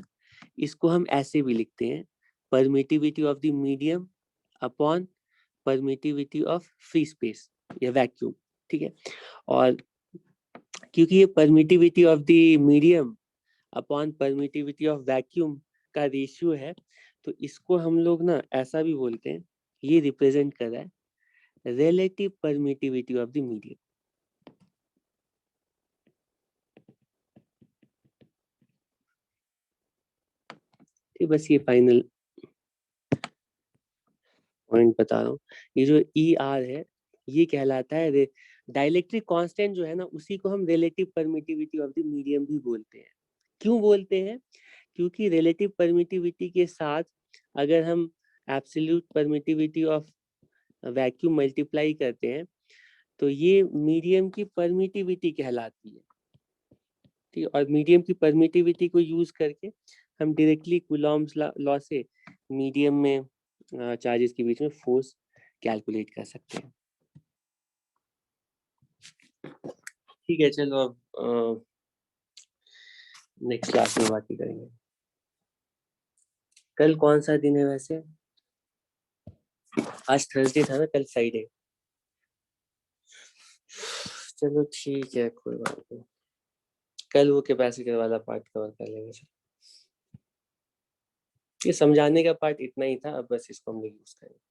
इसको हम ऐसे भी लिखते हैं permittivity of the medium upon permittivity of free space या वैक्यूम। ठीक है, और क्योंकि ये permittivity of the medium upon permittivity of vacuum का रेशियो है, तो इसको हम लोग ना ऐसा भी बोलते हैं, ये रिप्रेजेंट कर रहा है relative permittivity of the medium. ठीक, बस ये फाइनल पॉइंट बता रहा हूँ। ये जो ई आर है ये कहलाता है डाइलेक्ट्रिक कांस्टेंट जो है ना, उसी को हम relative permittivity of the medium भी बोलते हैं। क्यों बोलते हैं क्योंकि रिलेटिव परमिटिविटी के साथ अगर हम absolute permittivity of vacuum multiply करते हैं तो ये मीडियम की परमिटिविटी कहलाती है। ठीक है, और मीडियम की परमिटिविटी को यूज करके हम डायरेक्टली कूलॉम्स लॉ से मीडियम में चार्जेस के बीच में फोर्स कैलकुलेट कर सकते हैं। ठीक है, चलो अब नेक्स्ट क्लास में बात करेंगे। कल कौन सा दिन है वैसे? आज थर्सडे था ना, कल फ्राइडे। चलो ठीक है, कोई बात नहीं, कल वो कैपेसिटर वाला पार्ट कवर कर लेंगे। ये समझाने का पार्ट इतना ही था, अब बस इसको हम यूज करेंगे।